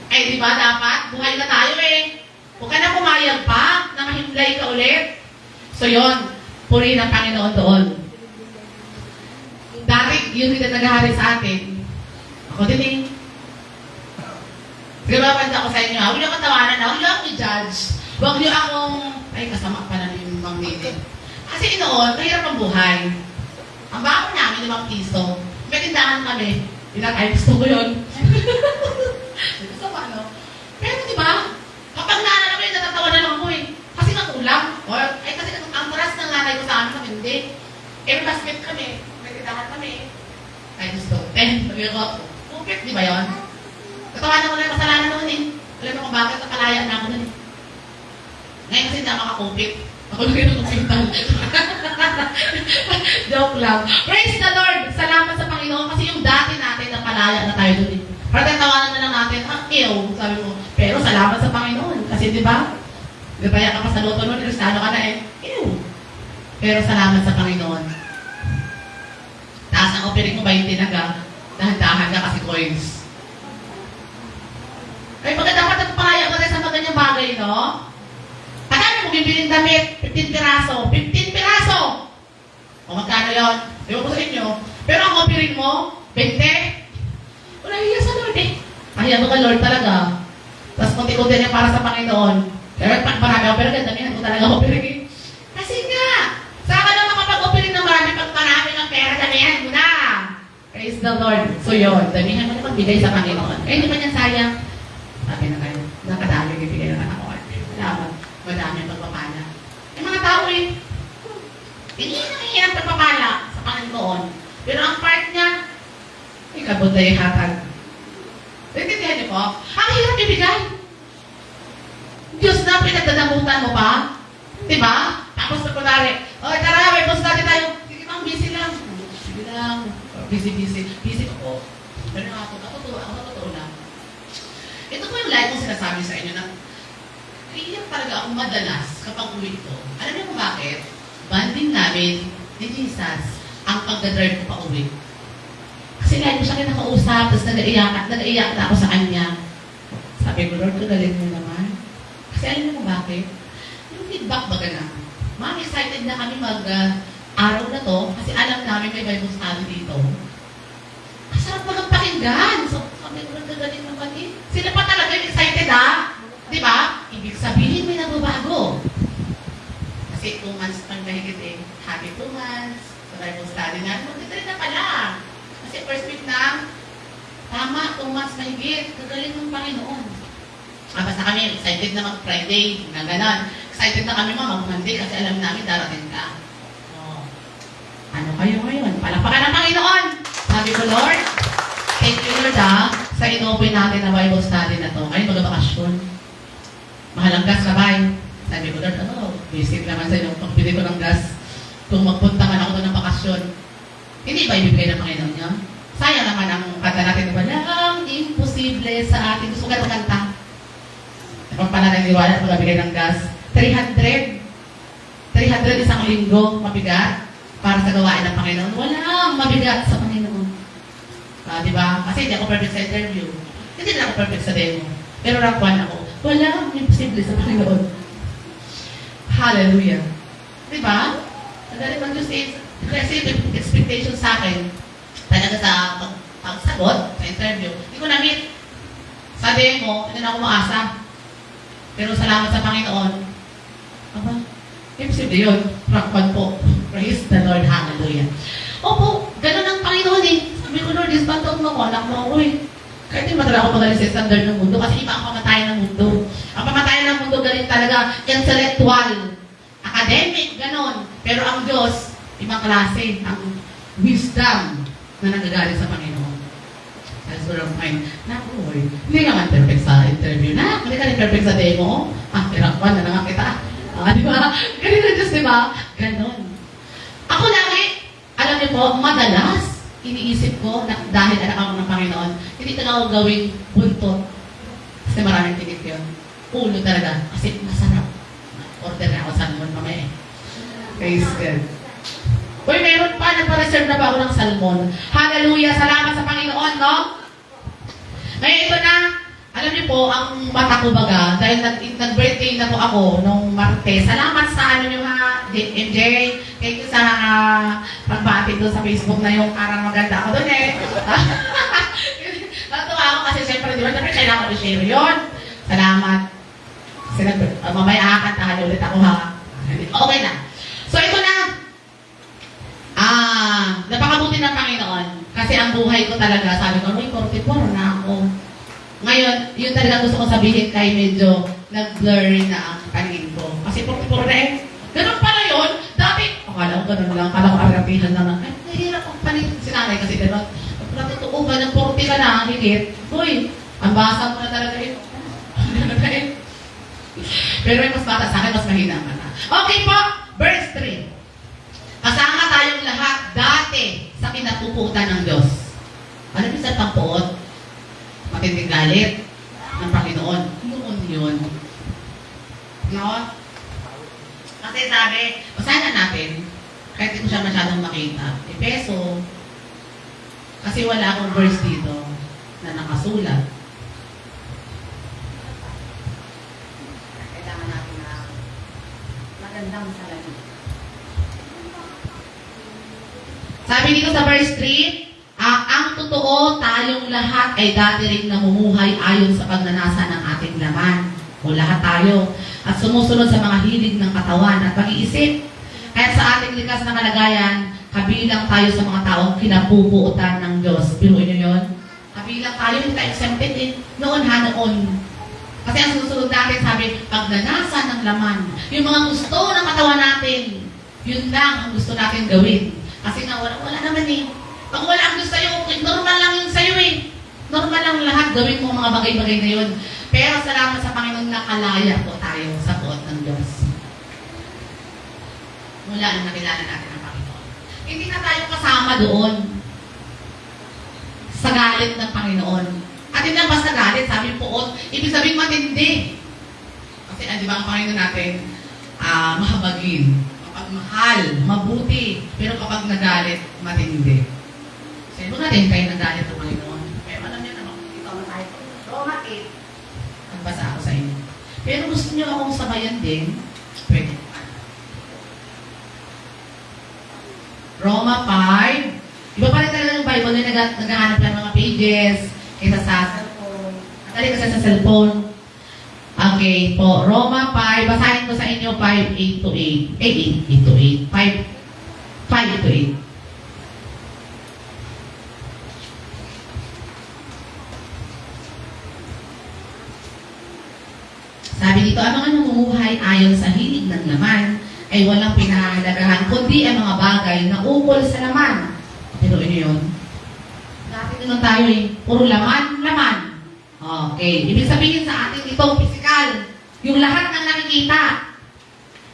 Eh, di ba dapat? Buhay na tayo eh. Huwag ka na pumayag pa na mahimlay ka ulit. So yon, purihin ang Panginoon doon. Dati, yun yung naghahari sa atin. Ako din eh. Sige ba, panda ko sa inyo, huwag niyo akong tawanan na, huwag niyo akong i-judge. Huwag niyo akong, ay kasama pa na yung Mang Nini. Kasi noon, mahirap ang buhay. Ang bako namin, 5 piso. May tindahan kami. Ay, gusto ko yun. Gusto ko ano. Pero di ba, kapag naalala ko yun, natatawa na lang ako eh. Kasi nga kulang. Or, ay kasi ang taras ng nanay ko sa amin, hindi. Eh, basket kami. May tindahan kami. Ay, gusto. Sabi ko, kupit, di ba yun? Tatawanan ko na yung kasalanan noon eh. Alam mo kung bakit nakalaya na ako nun eh. Ngayon kasi hindi ako makakupit. Ako lang yung kupitan. Joke lang. Praise the Lord! Salamat sa Panginoon kasi yung dati natin napalaya na tayo dun eh. Para tawanan na lang natin, ew, sabi mo. Pero salamat sa Panginoon. Kasi di ba? Di ba ka pa sa loto nun, Kristiyano ka na eh. Ew. Pero salamat sa Panginoon. Taas ang offering mo 20 na ka. Dahan-dahan ka kasi coins. Ay, maganda ka nagpalaya ka sa mga ganyang bagay, no? Kadami mo bibiling damit, 15 piraso. 15 piraso! O magkano yun? Ewan ko sa inyo. Pero ang offering mo, 20? Wala hiya sa Lord eh. Mahiya mo ka Lord talaga. Tapos kunti-kunti niya para sa Panginoon. Pero pag marami ako, pero ganda ko talaga offering eh. Kasi nga, saan ka na makapag-offering ng marami pag marami ng pera, damihan mo na. Praise the Lord. So yun, damihan mo na magbigay sa Panginoon. Eh, hindi ba niyan sayang? Sabi na kayo, nakadami ibigay ng anak ko. Salamat. Madami ang pagpapala. Yung mga tao eh, hindi na ang pagpapala sa Panginoon. Pero ang part niya, ikabot na yung hatag. Naintindihan niyo po? Ang hirap ibigay. Diyos na pinagdadamutan mo pa. Diba? Tapos na kunwari, tara, may post natin tayo. Sige lang, busy lang. Sige lang. Busy. Busy ako. Pero ako totoo lang. Ito po yung life kong sinasabi sa inyo na iiyak talaga ako madalas kapag uwi ko. Alam niyo kung bakit? Banding namin ni Jesus ang pagdadrive ko pa uwi. Kasi lagi siya kinakausap, tapos nag-iyak na ako sa kanya. Sabi ko, Lord, galing mo naman. Kasi alam niyo kung bakit? Yung feedback baga na. Ma'am, excited na kami mag-araw na to kasi alam namin may Bible study dito. Masarap magpakinggan. So, kami galing naman eh. Sila pa talaga yung excited ha? Di ba? Ibig sabihin may nagbabago. Kasi 2 months pang mahigit eh. Happy 2 months. Sa Bible study na. Magdadali na pala. Kasi first week na, tama, 2 months mahigit. Gagaling ng Panginoon. Basta kami excited na mag-Friday. Na gano'n. Excited na kami mag-Monday kasi alam namin darating ka. Oh. Ano kayo ngayon? Palakpakan ng Panginoon. Sabi ko, Lord, thank you Lord sa inopen natin na Bible study na to. Ngayon mag-bakasyon. Mahal ang gas, kabay. Sabi ko, Lord, visit naman sa inyo. Pagbili ko ng gas. Kung magpunta man ako doon ng bakasyon. Hindi ba ibibigay ng Panginoon niya? Sayang naman ang kanta natin. Walang imposible sa atin. Gusto ka ng kanta. Pagpanananiwala at magbigay ng gas. 300 isang linggo mabigat para sa gawain ng Panginoon. Walang mabigat sa Panginoon. Diba? Kasi hindi ako perfect sa interview. Hindi na ako perfect sa demo. Pero rank 1 ako. Walang imposible sa Panginoon. Hallelujah. Diba? Nagaling ang Diyos kasi yung expectation sa akin talaga sa pagsagot sa interview. Hindi ko na-meet. Sa demo, hindi na ako maasa. Pero salamat sa Panginoon. Aba, imposible yun. Rank 1 po. Praise the Lord. Hallelujah. Opo, ganun ang Panginoon eh. Sabi ko, Lord, disbandot mo ako, anak mo ako eh. Kahit hindi matala ako magaling sa standard ng mundo kasi iba ang pamatayan ng mundo. Ang pamatayan ng mundo galing talaga intellectual, academic, ganon. Pero ang Diyos, ibang klase, ang wisdom na nagagaling sa Panginoon. That's what I'm saying. Naku, hindi naman perfect sa interview. Hindi ka rin perfect sa demo. Pirakpan na lang kita. Di ba? Ganun ang Diyos, di ba? Ganon. Ako lagi, alam niyo po, madalas, iniisip ko na dahil anak ako ng Panginoon, hindi ko na ako gawing buntot. Kasi maraming tingit yun. Ulo talaga. Kasi masarap. Order na ako sa salmon mamaya eh. Praise God. Uy, meron pa. Nagpa-reserve na ba ako ng salmon? Hallelujah. Salamat sa Panginoon, no? Ngayon ito na. Alam niyo po, ang mata ko baga, dahil nag-birthday na po ako nung Martes. Salamat sa ano niyo ha, MJ. Thank you sa pagbati doon sa Facebook na yung parang maganda ako doon eh. Natuwa ako kasi siyempre, di ba, kailangan ko i-share yun. Salamat. Kasi mamaya kakantahan ulit ako ha. Okay na. So ito na. Napakabuti ng Panginoon. Kasi ang buhay ko talaga, sabi ko, 44 na ako. Ngayon, yun talaga gusto ko sabihin kay medyo nag-blurry na ang paningin ko. Kasi 44 na eh. Ganun pala yun. Dati, akala ko ganun lang. Akala ko argapihan na lang. Nahirap ang paningin. Sinanay kasi diba, natutuo ka, nag-40 ka na, higit. Uy, ang basa mo na talaga ito. Pero yung mas bata sa akin, mas mahina ka na. Okay po, verse 3. Kasama tayong lahat dati sa kinapuputan ng Diyos. Alam niyo sa tampuot? Matinding galit ng Panginoon. Noon yun. No? Kasi sabi, basahin natin, kahit hindi ko siya masyadong makita. Efeso, kasi wala akong verse dito na nakasulat. Kailangan natin na magandang salamin. Sabi dito sa verse 3, ang totoo, tayong lahat ay dati rin namumuhay ayon sa pagnanasa ng ating laman. O lahat tayo. At sumusunod sa mga hilig ng katawan at pag-iisip. Kaya sa ating likas na kalagayan, kabilang tayo sa mga taong kinapupuutan ng Diyos. Pinuin niyo yun? Kabilang tayo, hindi tayo exempted eh. Noon ha, noon. Kasi ang susunod natin, sabi, pagnanasa ng laman. Yung mga gusto ng katawan natin, yun lang ang gusto natin gawin. Kasi nga, wala naman eh. Pag wala ang gusto sa'yo, normal lang yun sa'yo eh. Normal lang lahat gawin mo mga bagay-bagay na yun. Pero salamat sa Panginoon na kalaya po tayo sa poot ng Diyos. Mula nang nakilala natin ang Panginoon. Hindi na tayo kasama doon sa galit ng Panginoon. At hindi lang basta galit, sabi poot, ibig sabihin matindi. Kasi di ba ang Panginoon natin, mahabagin. Kapag mahal, mabuti. Pero kapag nagalit, matindi. Sabi mo natin kayo nagalit ng Panginoon. Pero alam niyo naman, ito na tayo. Roma 8. Nagbasa ako sa inyo. Pero gusto niyo akong sabayan din, pwede. Roma 5. Iba pa rin talaga yung Bible na naghahanap lang mga pages kaysa sa cellphone. Natali kasi sa cellphone. Okay po. Roma 5. Basahin ko sa inyo 5:8 to 8. 8 to 8. 5 to 8. Sabi dito, ang mga namumuhay ayon sa hilig ng laman ay walang pinahahalagahan, kundi ang mga bagay na ukol sa laman. Pero ano yun? Dati naman tayo eh, puro laman. Okay, ibig sabihin sa atin itong physical, yung lahat ng nakikita.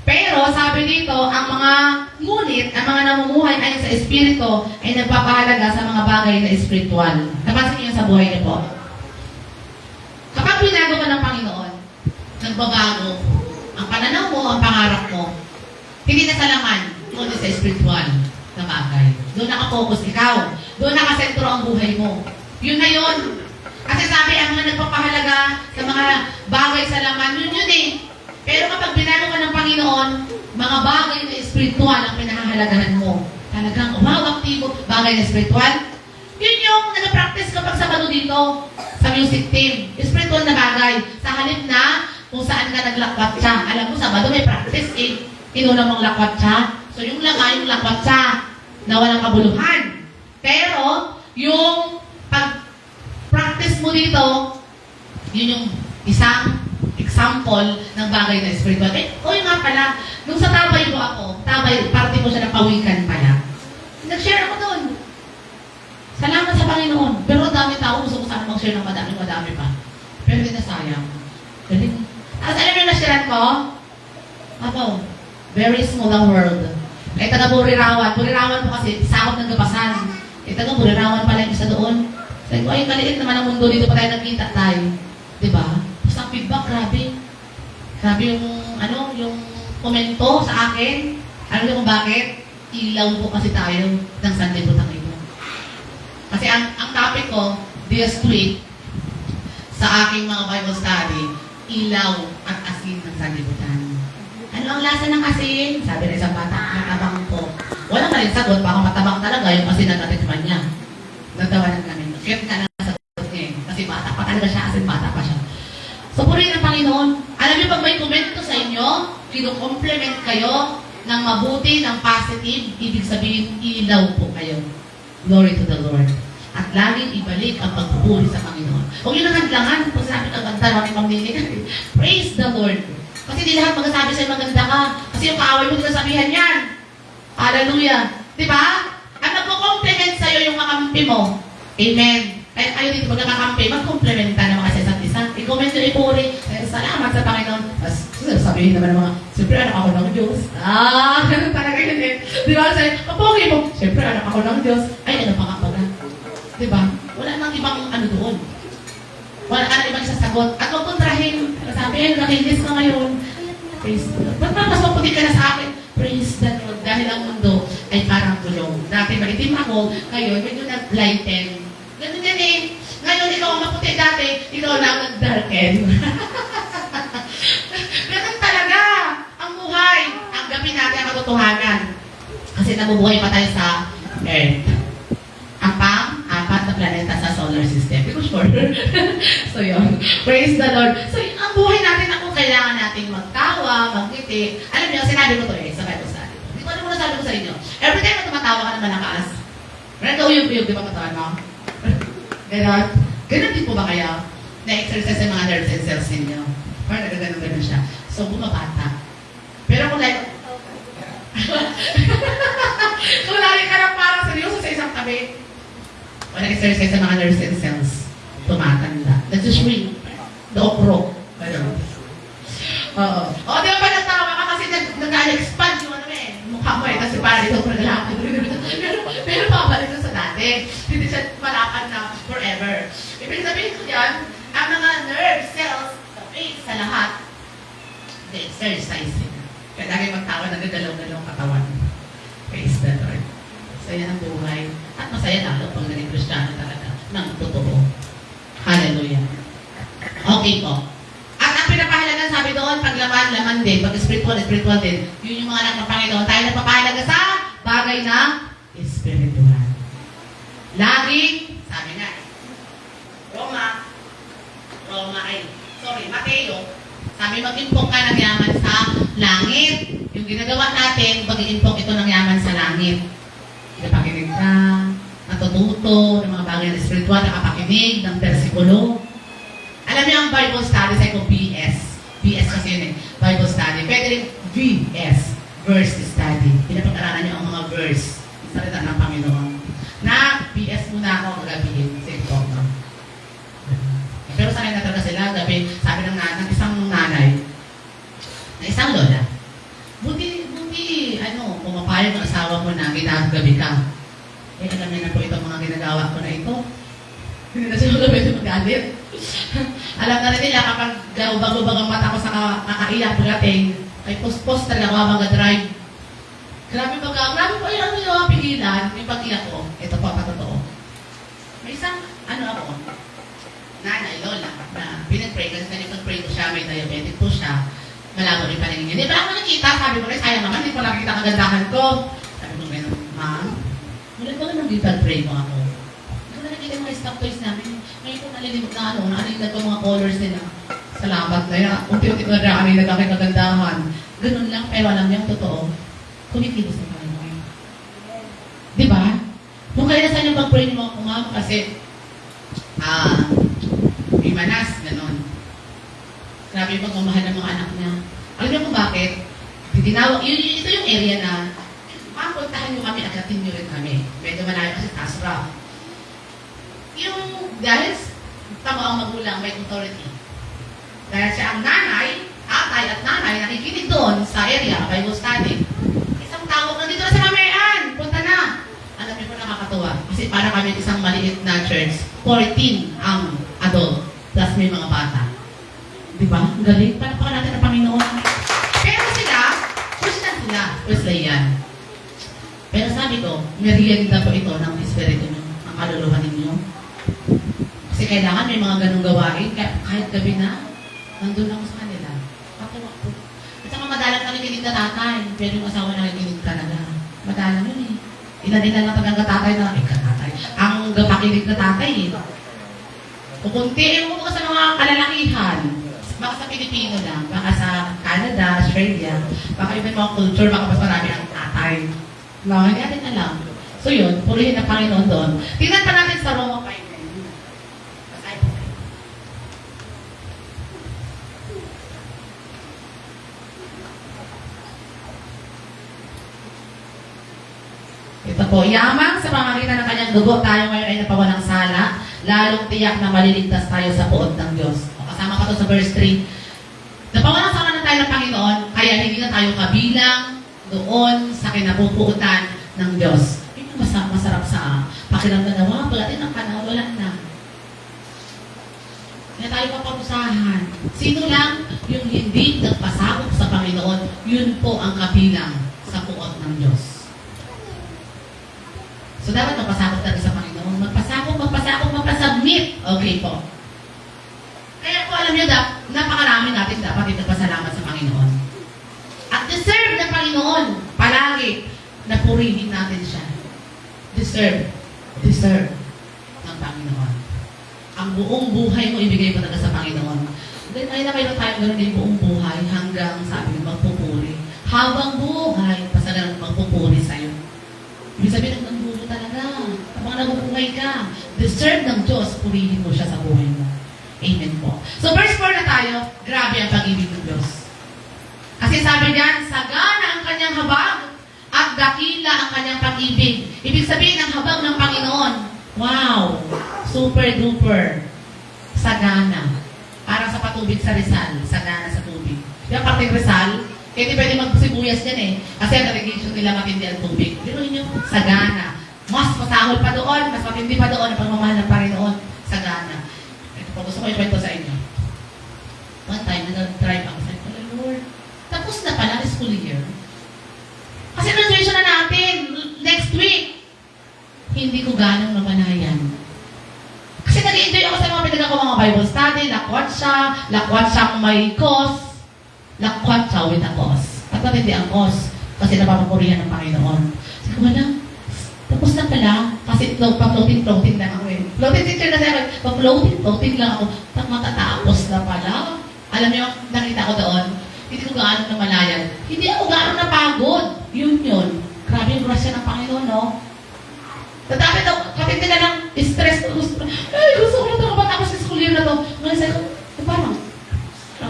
Pero sabi dito, ang mga ngunit, ang mga namumuhay ayon sa Espiritu ay nagpapahalaga sa mga bagay na espiritual. Napansin niyo sa buhay niyo po? Kapag binago ka ng Panginoon, nagbabago ang pananaw mo, ang pangarap mo. Hindi na sa laman, kundi sa spiritual na bagay. Doon nakafocus ikaw. Doon nakasentro ang buhay mo. Yun na yun. Kasi sabi, ang mga nagpapahalaga sa mga bagay sa laman, yun eh. Pero kapag binago ka ng Panginoon, mga bagay na spiritual ang pinahahalagahan mo. Talagang, wow, aktibo, bagay na spiritual. Yun yung nag-practice kapag Sabado dito sa music team. Spiritual na bagay. Sa halip na kung saan ka naglakwat siya. Alam mo, Sabado may practice eh. Inuna mong lakwat siya. So yung lakwat siya na walang kabuluhan. Pero, yung pag-practice mo dito, yun yung isang example ng bagay na spiritual. Nga pala, nung sa Tabay ko ako, party ko siya ng pawikan pala. Nag-share ako doon. Salamat sa Panginoon. Pero dami tao, gusto ko sana mag-share ng madami pa. Pero hindi na sayang. Galing. Tapos alam yung nashiran ko? Ako, very small ang world. Ay taga Burirawan. Burirawan po kasi, sakot ng gapasan. Taga Burirawan pala yung isa doon. Sabi ko, ay kaliit naman ang mundo dito pa tayo nagkita tayo. Diba? Tapos ang feedback, grabe. Grabe yung komento sa akin. Alam niyo kung bakit? Ilaw po kasi tayo ng Sunday Butang ito. Kasi ang topic ko, this week, sa aking mga Bible study, ilaw at asin ng sanlibutan. Ano ang lasa ng asin? Sabi ng isang bata, matabang po. Walang maling sagot, baka matabang talaga yung asin na natikman niya. Nagtawanan kami. Kaya ka lang sagot niya eh. Kasi bata pa talaga siya, asin bata pa siya. So, purihin ang Panginoon. Alam niyo, pag may komento sa inyo, kino-compliment kayo ng mabuti, ng positive, ibig sabihin, ilaw po kayo. Glory to the Lord. At laging ibalik ang pagpupuri sa Panginoon. Huwag yun ang hadlangan. Kung sabi ka ganda, maraming pamilihan. Praise the Lord. Kasi di lahat magsasabi sa'yo maganda ka. Kasi yung kaaway mo, di sabihan yan. Hallelujah. Diba? At magko-compliment sa'yo yung kakampi mo. Amen. Kaya kayo dito magkakakampi, mag-complimenta naman kasi sa isa. I-comment yung ipuri. Salamat sa Panginoon. Tapos sabihin naman ng mga, siyempre anak ako ng Diyos. Ganun talaga yun eh. Di ba? Kapogi mo, siyempre anak ako ng Diyos. Ay, ano pa nga pala? Diba? Wala nang ibang doon. Wala nang ibang sasagot. At huwag kontrahin. Sabi, nakinis ka ngayon. Praise the Lord. Ba't mas maputi ka na sa akin? Praise the Lord. Dahil ang mundo ay parang gulong. Dati malitim ako, ngayon medyo nag-lighten. Ganun yan eh. Ngayon ikaw ang maputi dati, ikaw lang nag-darken. Ganun talaga ang buhay. Ang katotohanan. Kasi nabubuhay pa tayo sa Earth. Ang pang-apat na planeta sa solar system. Hindi ko sure. So yun. Praise the Lord. So ang buhay natin, ako kailangan natin magtawa, magngiti. Alam niyo, sinabi ko to sa Bible study. Hindi ko alam mo nasabi ko sa inyo. Every time na tumatawa ka ng malakas, meron ka uyog-uyog, di ba katawan mo? Ganon. Ganon din po ba kaya? Na-exercise yung mga nerves and cells ninyo. Parang nagaganon-ganon siya. So, bumabata. Pero kung like, kung lagi ka lang parang seryoso sa isang tabi, wala exercise sa mga nerves and cells, tumatanda. That's just real. The opro. Ganon. Oo. O, di ba pa natawa ka kasi nag-expand yung ano mukha mo kasi parang ito nagalakad. Pero babalik na sa dati. Hindi siya malakad na forever. Ibig sabihin ko yan, ang mga nerve cells sa lahat, exercise sila. Kaya lagi magtawa, nagagalaw-galaw ang katawan. Praise the Lord. So yan ang buhay. At masaya lalo pag naging Kristiyano talaga ng totoo. Hallelujah. Okay po. At ang pinapahalagan, sabi doon, pag laman din, pag spiritual din. Yun yung mga anak ng Panginoon. Tayo nagpapahalaga sa bagay na spiritual. Laging, sabi nga, Mateo, sabi mag-impok ka ng yaman sa langit. Yung ginagawa natin, mag-impok ito ng yaman sa langit. Napakinig ka, natututo ng mga bagay na spiritual, nakapakinig ng persikulo. Alam niyo ang Bible study, sa ko BS. BS kasi yun Bible study. Pwede rin VS, verse study. Pinapag-aralan niyo ang mga verse, salita ng Panginoon. Na BS muna ako magabihin sa ito. Pero sa akin na talaga sila, gabi, sabi ng isang nanay, na isang lola, buti, pumapayag ang asawa mo na ginagabi ka. Eh, alam niya na po itong mga ginagawa ko na ito. Hindi na siya pwede magalit. Alam na rin nila kapag gubag-gubag ang mata ko sa kakaiyak pagating, ay post-post talaga ako mag-drive. Grabe po yung pigilan, yung pag-iyak ko. Ito po, patotoo. May isang, ako, nanay, lola, na pinag-pray, kasi nalipag-pray ko siya, may diabetic po siya, malabo rin paningin. Hindi pa ako nakita, sabi ko rin, sayang naman, hindi ko nakikita kagandahan ko. Sabi ko rin, ma'am, wala ko naman pag-pray mo ako. Hindi ko nakikita yung mga stock toys namin. Ngayon ko nalilimot na nalilimot ko mga colors nila. Salamat na yan. Unti-unti ko na nalilimot aking kagandahan. Ganun lang, pero alam niya, totoo, kumikilos na Panginoon. Di ba? Kung kaya na saan yung pag-pray mo ako, ma'am, kasi, may manas, gano'n. Grabe yung pagmamahal ng mga anak niya. Alam niyo kung bakit? Ito yung area na, mapuntahan niyo kami, agatin niyo rin kami. Medyo malayo kasi Tasra. Dahil tama ang magulang, may authority. Dahil siya ang nanay, tatay at nanay, nakikinig doon sa area, Bible study. Isang tawag, nandito na sa Mamayan, punta na. Alam niyo po nakakatuwa. Kasi para kami isang maliit na church, 14 ang adult, plus may mga bata. Di ba? Ang galing. Palapakan natin ang Panginoon. Pero sila, Christian sila. Wesleyan. Pero sabi ko, merienda po ito ng Espiritu nyo, ang kaluluwa ninyo. Kasi kailangan may mga ganung gawain, kahit gabi na, nandun ako sa kanila. Katuwa po. At saka madalang nakikinig na tatay, pero yung asawa nakikinig talaga. Madalang yun eh. Ilan lang tagang katatay na, katatay. Ang gapakinig na tatay eh. Kukuntiin mo sa mga kalalakihan. Baka sa Pilipino lang, baka sa Canada, Australia, baka iba yung mga culture, baka mas marami ang tatay. No, hindi natin alam. So yun, purihin ang Panginoon doon. Tingnan pa natin sa Roma 5. Basahin po kayo. Ito po, yamang sa pamamagitan ng kanyang dugo, tayo ngayon ay napawalang sala, lalong tiyak na maliligtas tayo sa pood ng Diyos. O, kasama ka to sa verse 3. Napawalang sala na tayo ng Panginoon, kaya hindi na tayo kabilang doon sa kinapupuutan ng Diyos. Yun yung masarap sa pakiramdam na, wow, pagatin ang panahon, wala na. Kaya tayo papapusahan. Sino lang yung hindi nagpasakop sa Panginoon, yun po ang kabilang sa puot ng Diyos. So, dapat magpasakop tayo sa Panginoon. Magpasubmit. Okay po. Kaya po, alam nyo, napakarami natin dapat ipagpasalamat sa Panginoon. At deserve ng Panginoon. palagi na purihin natin siya. Deserve ng Panginoon. Ang buong buhay mo ibigay mo talaga sa Panginoon. Then, ay na kayo tayo gano'n yung buong buhay hanggang sabi mo magpupuri. Habang buhay, basta na magpupuri sa'yo. Ibig sabihin, ang buho talaga. Habang nabubuhay ka, deserve ng Diyos, purihin mo siya sa buhay mo. Amen po. So, verse 4 na tayo, grabe ang pag-ibig ng Diyos. Kasi sabi niyan, sagana ang kanyang habag at dakila ang kanyang pag-ibig. Ibig sabihin, ang habag ng Panginoon, wow, super duper, sagana. Parang sa patubig sa Rizal, sagana sa tubig. Yung parteng Rizal, kaya di pwede magsibuyas yan eh. Kasi ang irrigation nila matindi ang tubig. Pero yun yung sagana. Mas masahol pa doon, mas matindi pa doon ang pagmamahal ng Panginoon, sagana. Ito po, gusto ko ikwento sa inyo. One time, nag-drive ako sa inyo, Lord, tapos na pala ang school year. Kasi graduation na natin, next week. Hindi ko ganong namanayan. Kasi nag-enjoy ako sa mga pinagawa ko mga Bible study, lakwatsa may cause, lakwatsa with a cause. At hindi ang cause, kasi napapapurihan ng Panginoon. Sabi ko, wala, tapos na pala, kasi pa-floating lang ako eh. Floating teacher kasi ako, pa-floating lang ako, matatapos na pala. Alam niyo, nakita ko doon, hindi ko gaano namalayan. Hindi ako gaano napagod. Yun. Grabe yung grasya ng Panginoon, no? Tatapit ako, kapit nila ng stress. Gusto ko na ito kapatapos sa school year na to. Ngayon sabi ko, parang,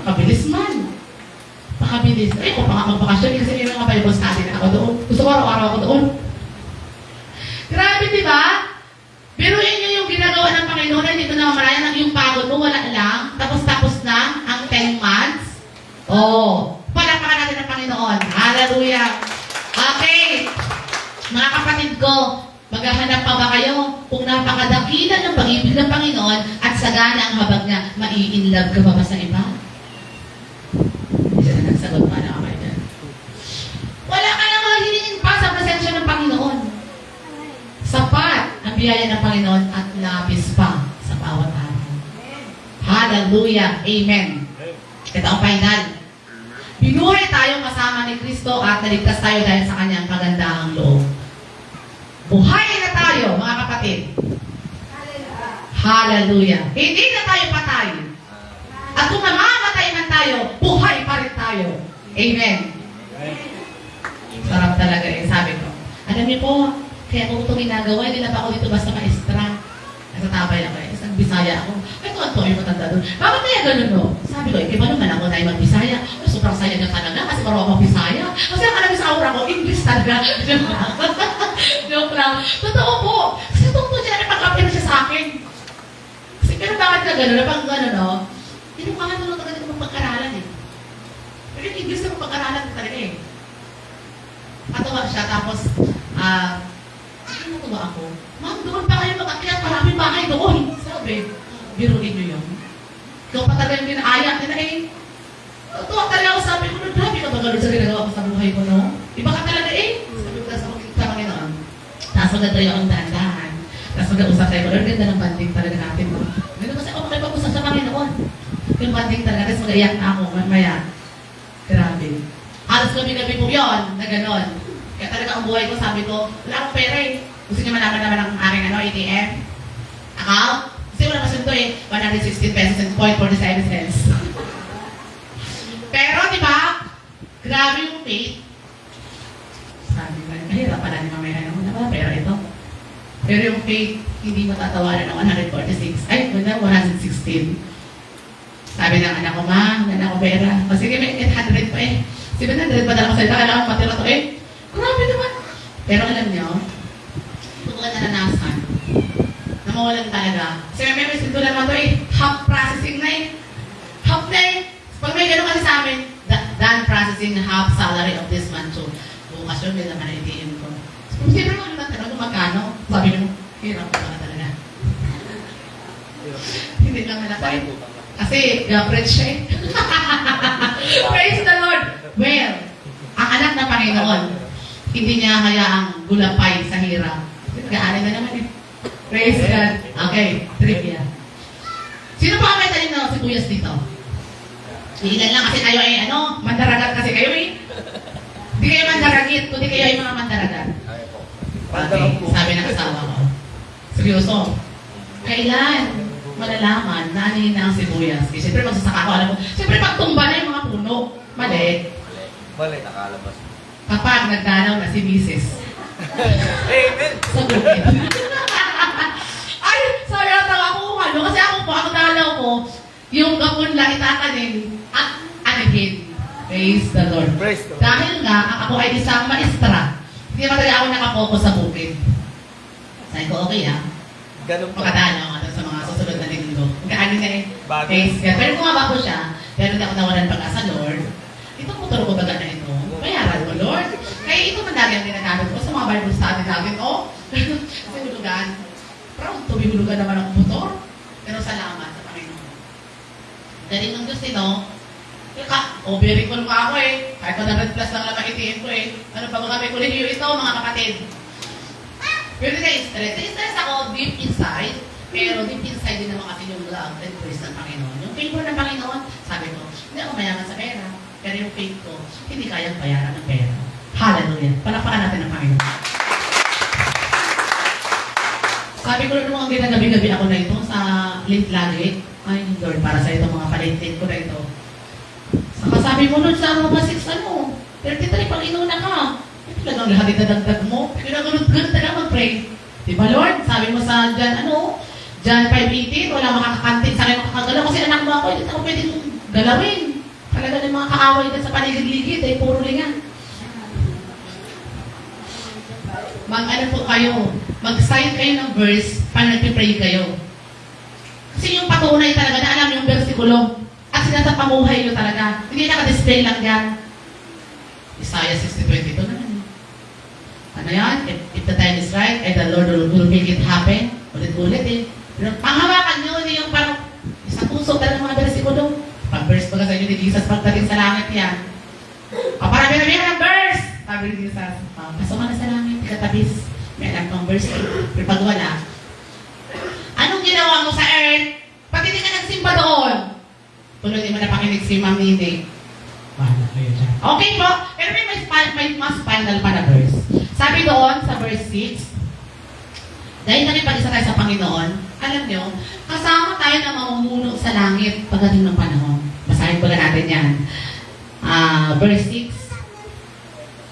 kabilis man. Pakabilis. Ay, kung magpakasyon, kasi may mga Bible study na ako doon. Gusto ko araw-araw ako doon. Grabe, di ba? Pero yun yung ginagawa ng Panginoon, hindi ko na mamalayan ng yung pagod mo, wala lang. Tapos na ang 10 months. Palakpakan natin ng Panginoon. Hallelujah. Okay. Mga kapatid ko, maghahanap pa ba kayo kung napakadakila ng pag-ibig ng Panginoon at sagana ang habag niya, mai-inlove ka ba sa iba? Hindi siya na nagsagot pa na kamay dyan. Wala ka nang mahihingin pa sa presensya ng Panginoon. Sapat ang biyaya ng Panginoon at labis pa sa bawat araw. Hallelujah. Amen. Ito ang final. Binuhay tayo kasama ni Kristo at naligtas tayo dahil sa kanyang kagandahang loob. Buhay na tayo, mga kapatid. Hallelujah. Hindi na tayo patay. At kung mamamatay man tayo, buhay pa rin tayo. Amen. Sarap talaga eh, sabi ko. Alam niyo po, kaya kung ito ginagawa, hindi na pa ako dito basta maestra. Natatabay ako eh. Isang Bisaya ako. Ito yung matanda doon. Bakit kaya ganun no? Sabi ko, iba naman ako na yung mag-Bisaya. Sobrang saya niya talaga kasi marunong ako Bisaya. Kasi ang alam sa aura ko, English talaga. Joke lang. Totoo po. Kasi totoo siya na pag-apin siya sa akin. Kasi pero bakit ka gano'n? Napag gano'n no? Hindi ko makatulong talaga ng pag-aralan eh. Pero yung English na pag-aralan ko talaga eh. Patawa siya tapos, natuwa ako. Ma'am, doon pa kayo mag-akyat, maraming bahay doon. Sabi, biruin niyo yun. Ikaw pa talaga yung ginaayak nila eh. Tuwa talaga ako, sabi ko, grabe ka ba gano'n sa ginagawa ko sa buhay ko, no? Iba ka talaga eh. Sabi ko, sa Panginoon. Tapos magdadry ako ng dahan-dahan. Tapos mag-usap tayo, Lord, ganda ng banding talaga natin, no? Gano'n kasi ako makipag-usap sa Panginoon. Yung banding talaga, tapos mag-iyak na ako, mamaya. Grabe. Halos gabi-gabi po yun, na gano'n. Kaya talaga ang buhay ko, sabi ko, wala akong pera eh. Gusto niyo malaman naman ang aking ATM? Account? Kasi wala kasi ito eh, 116 pesos and 0.47 cents. Pero, di ba, grabe yung faith. Sabi ko, mahirap pala ni mamaya naman na pera ito. Pero yung faith, hindi matatawaran ng 146. Ay, 116. Sabi ng anak ko, ma, wala ako pera. O sige, may 800 pa eh. 700 pa dala ko sa'yo, kailangan matira to eh. Grabe naman. Pero alam niyo, tutukan naranasan, na mawalan talaga. Kasi may resinto naman to eh, half processing na eh. Half na eh. Pag may gano'n kasi sa amin, done processing half salary of this month. So, bukas yun, may naman na ATM ko. So, siyempre mo naman tanong kung magkano. Sabi mo, hirap ko pala talaga. Hindi lang malakay. Kasi, gabriel siya eh. Praise the Lord. Well, ang anak ng Panginoon, hindi niya hayaang gulapay sa hirap. Nag-aaral na naman eh. Praise God. Okay, trivia. Sino pa ang may talino si Kuyas dito? Ilan lang kasi kayo eh, mandaragat kasi kayo eh. Hindi kayo mandaragit, kundi kayo ay mga mandaragat. Ay po. Okay, sabi ng asawa ko. Seryoso. Kailan malalaman na ano yun na ang sibuyas? Kasi siyempre magsasaka ako, alam mo, siyempre pagtumba na yung mga puno. Mali. Mali, nakalabas. Kapag nagdalaw na si Mrs. Amen! Sa bukid. Ay, sorry, natawa ko ano. Kasi ako po, ang dalaw ko, yung gapon lang itatanin at anigin. Praise the Lord. Praise the Lord. Dahil nga, ako ay isang maestra. Hindi naman talaga ako nakapokus sa bukid. Sabi ko, okay ha. Ganun pa. Makadalaw nga sa mga susunod na linggo. Gaano na eh. Bago. Praise God. Pero kumaba ko siya, pero hindi ako nawalan pag-asa, Lord. Itong motor ko baga na ito. Bayaran mo, Lord. Kaya ito man lagi ang ginagamit ko sa mga Bible study natin. Oh, kasi hulugan. Proud to be hulugan naman ang motor. Pero salamat sa Panginoon. Galing ng Diyos din, no? Very cool pa ako eh. Kahit 100 plus lang naman itiin ko eh. Ano pa mga may kulihiyo ito, mga kapatid? Pero na-stress. Na-stress ako deep inside. Pero deep inside din naman kasi yung love and praise ng Panginoon. Yung favor ng Panginoon, sabi ko, hindi ako mayaman sa pera. Pero yung faith ko, hindi kayang bayaran ng pera. Hallelujah. Palapakan natin ng Panginoon. Sabi ko nung mga ginagabi-gabi ako na ito sa late lagi. Ay, Lord, para sa itong mga palate ko na ito. Saka sabi mo nun sa Roma 6, 33 pang inuna ka. Eh, talagang lahat itadagdag mo. Ganun talaga mag-pray. Diba, Lord? Sabi mo sa John 5:18, wala makakakantin sa akin makakagalaw kasi anak mo ako, hindi ako pwedeng galawin. Talaga ng mga kaaway din sa paligid-ligid, ay puro lingan. Mag-ano po kayo, mag-sign kayo ng verse, paano nagpipray kayo. Kasi yung patunay talaga na alam yung versikulo. At sinasa pamuhay nyo talaga. Hindi naka-display lang yan. Isaiah 60:22 na yan. Ano yan? If the time is right, and the Lord will make it happen. Ulit-ulit eh. Pero panghawakan nyo, hindi yung parang isang puso talaga mga versikulo. Pag-verse baga sa inyo ni Jesus, pagdating sa langit yan. Parang-bilang verse! Sabi ni Jesus, pasok ka na sa langit, katabis. May alam pang verse. Pero pag wala, anong ginawa mo sa earth? Pati di ka nagsimba doon. Tuloy di mo napakinig si Ma'am Nini. Wala kayo dyan. Okay po, pero may mas final pa na verse. Sabi doon sa verse 6, dahil nakipag-isa tayo sa Panginoon, alam nyo, kasama tayo na mamumuno sa langit pagdating ng panahon. Basahin ko na natin yan. Verse 6.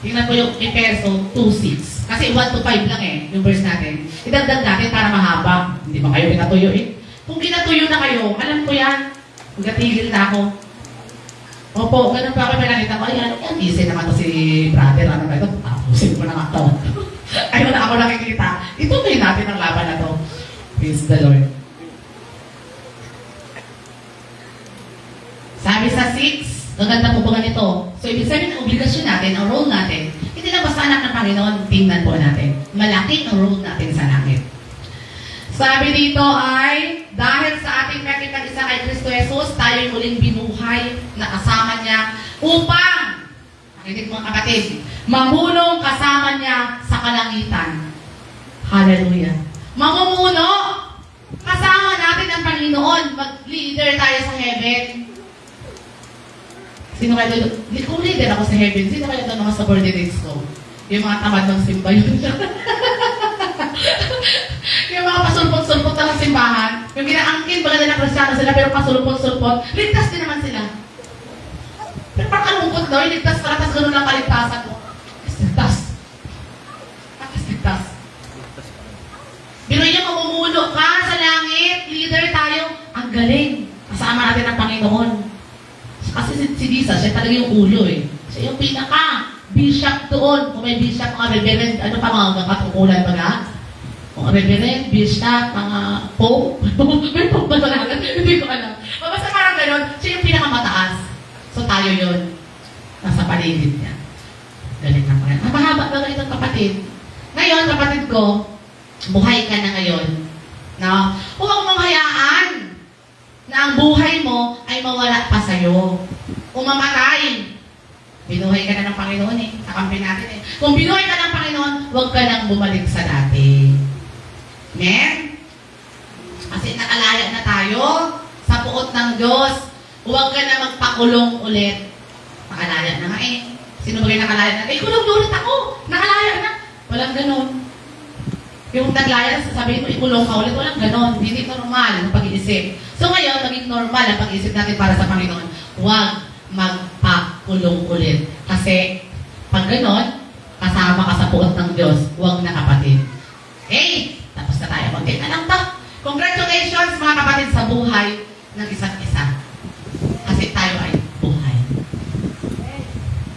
Tingnan po yung Efeso 2:6. Kasi 1 to 5 lang eh, yung verse natin. Idagdag natin para mahaba. Hindi ba kayo pinatuyo eh? Kung pinatuyo na kayo, alam ko yan. Magatigil na ako. Opo, ganun pa ako may nakita ko. Ay, ano yan? Easy naman to si brother. Ano ba ito? Tapusin ko na nga to. Ayun na ako nakikita. Ituloy natin ang laban na to. Praise the Lord. Sabi sa 6, gaganda po ba ganito? So, ibig sabihin ang obligasyon natin, ang role natin, hindi lang basta anak ng Panginoon, tingnan po natin. Malaki ang role natin sa langit. Sabi dito ay, dahil sa ating nakikita kay Kristo Jesus, tayo'y muling binuhay na kasama niya upang, nakinig mga kapatid, mamulong kasama niya sa kalangitan. Hallelujah. Mamumuno, kasama natin ang Panginoon, mag-leader tayo sa heaven. Sino kaya doon? Kung leader ako sa heaven, sino kaya doon mga subordinates ko? Yung mga tamad ng simba yun. Yung mga pasulpot-sulpot na ng simbahan, yung ginaangkin, baga na Kristiyano sila, pero pasulpot-sulpot, ligtas din naman sila. Pero parang kalungkot daw, yung ligtas pala, tapos gano'n lang kaligtasan mo. Ligtas. Tapos ligtas. Pero yung mamumuno ka sa langit, leader tayo, ang galing. Kasama natin ang Panginoon. Kasi si Jesus, siya talaga yung ulo eh. Siya yung pinaka-bishop doon. Kung may bishop, mga reverend, ano pa mga katukulan ba nga? Mga reverend, bishop, mga pope. May pope ba talaga? Hindi ko alam. Basta parang gano'n, siya yung pinakamataas. So tayo yun. Nasa paligid niya. Galing na pa. Mahaba ba itong kapatid? Ngayon, kapatid ko, buhay ka na ngayon. No? Huwag mong hayaan na ang buhay mo ay mawala pa sa'yo. Kung mamatay, binuhay ka na ng Panginoon eh. Kakampi natin eh. Kung binuhay ka ng Panginoon, huwag ka nang bumalik sa dati. Amen? Kasi nakalaya na tayo sa puot ng Diyos. Huwag ka na magpakulong ulit. Nakalaya na nga eh. Sino ba kayo nakalaya na? Kulong ulit ako! Nakalaya na! Walang ganon. Yung naglaya, sasabihin mo, ikulong ka ulit. Walang ganon. Hindi normal ang pag-iisip. So ngayon, maging normal ang pag-iisip natin para sa Panginoon. Huwag magpakulong ulit. Kasi, pag ganon, kasama ka sa puot ng Diyos. Huwag na kapatid. Okay? Tapos na tayo. Mag-take na lang to. Congratulations mga kapatid sa buhay ng isa't isa. Kasi tayo ay buhay.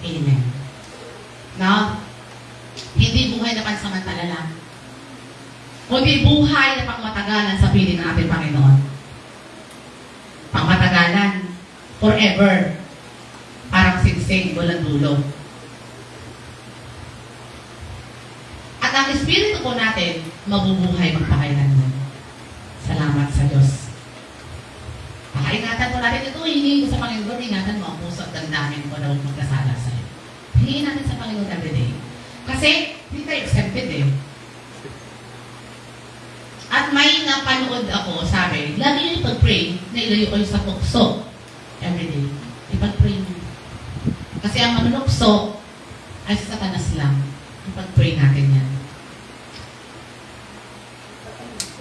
Amen. No? Hindi buhay na pansamantala lang. Kundi buhay na pangmatagalan sa piling ng ating Panginoon. Pangmatagalan. Forever. Parang singsing, walang dulo. At ang Espiritu po natin, mabubuhay magpakailanman. Salamat sa Diyos. Ingatan po natin ito, hingin ko sa Panginoon, ingatan mo ang puso at damdamin ko na huwag magkasala sa'yo. Hingin natin sa Panginoon everyday. Kasi, hindi tayo accepted eh. At may napanood ako, sabi, lagi nyo ipag-pray na ilayo kayo sa tukso everyday. Ipag-pray nyo. Kasi ang manunukso ay sa Satanas lang. Ipag-pray natin yan.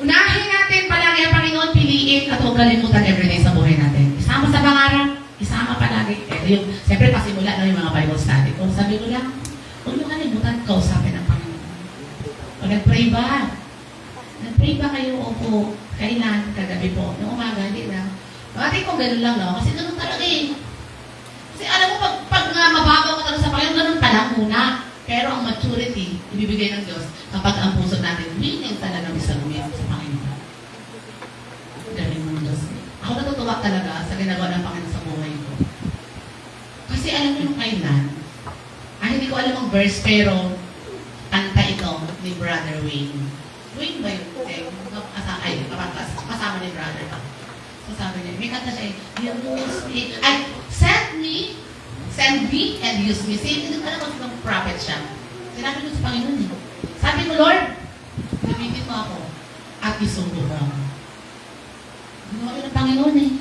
Unahin natin palagi ang Panginoon, piliin at huwag kalimutan everyday sa buhay natin. Isama sa pangarap, isama palagi. Siyempre, pasimula na yung mga Bible study ko. Sabi ko lang, huwag nyo kalimutan, kausapin ang Panginoon. Pag nag-pray ba? Nag-pray ba kayo? Opo. Kailan? Kagabi po. Noong umaga, hindi na. Bakit kung ganun lang, no? Kasi ganun talaga eh. Kasi alam mo, pag mababaw ka talaga sa Panginoon, ganun pa lang muna. Pero ang maturity, ibibigay ng Diyos kapag ang puso natin, willing talaga isang sa Panginoon. Galing ng Diyos. Ako natutuwa talaga sa ginagawa ng Panginoon sa buhay ko. Kasi alam mo yung kailan, hindi ko alam ang verse, pero kanta ito ni Brother Wayne. Wayne ba yun? Kasama ni Brother pa. So sabi niya, may kanta siya, use me, send me and use me. Hindi ko alam kung prophet siya. Sinabi ko sa Panginoon eh. Sabi ko, Lord, gamitin mo ako at isundo mo. Ginawa yun ng Panginoon eh.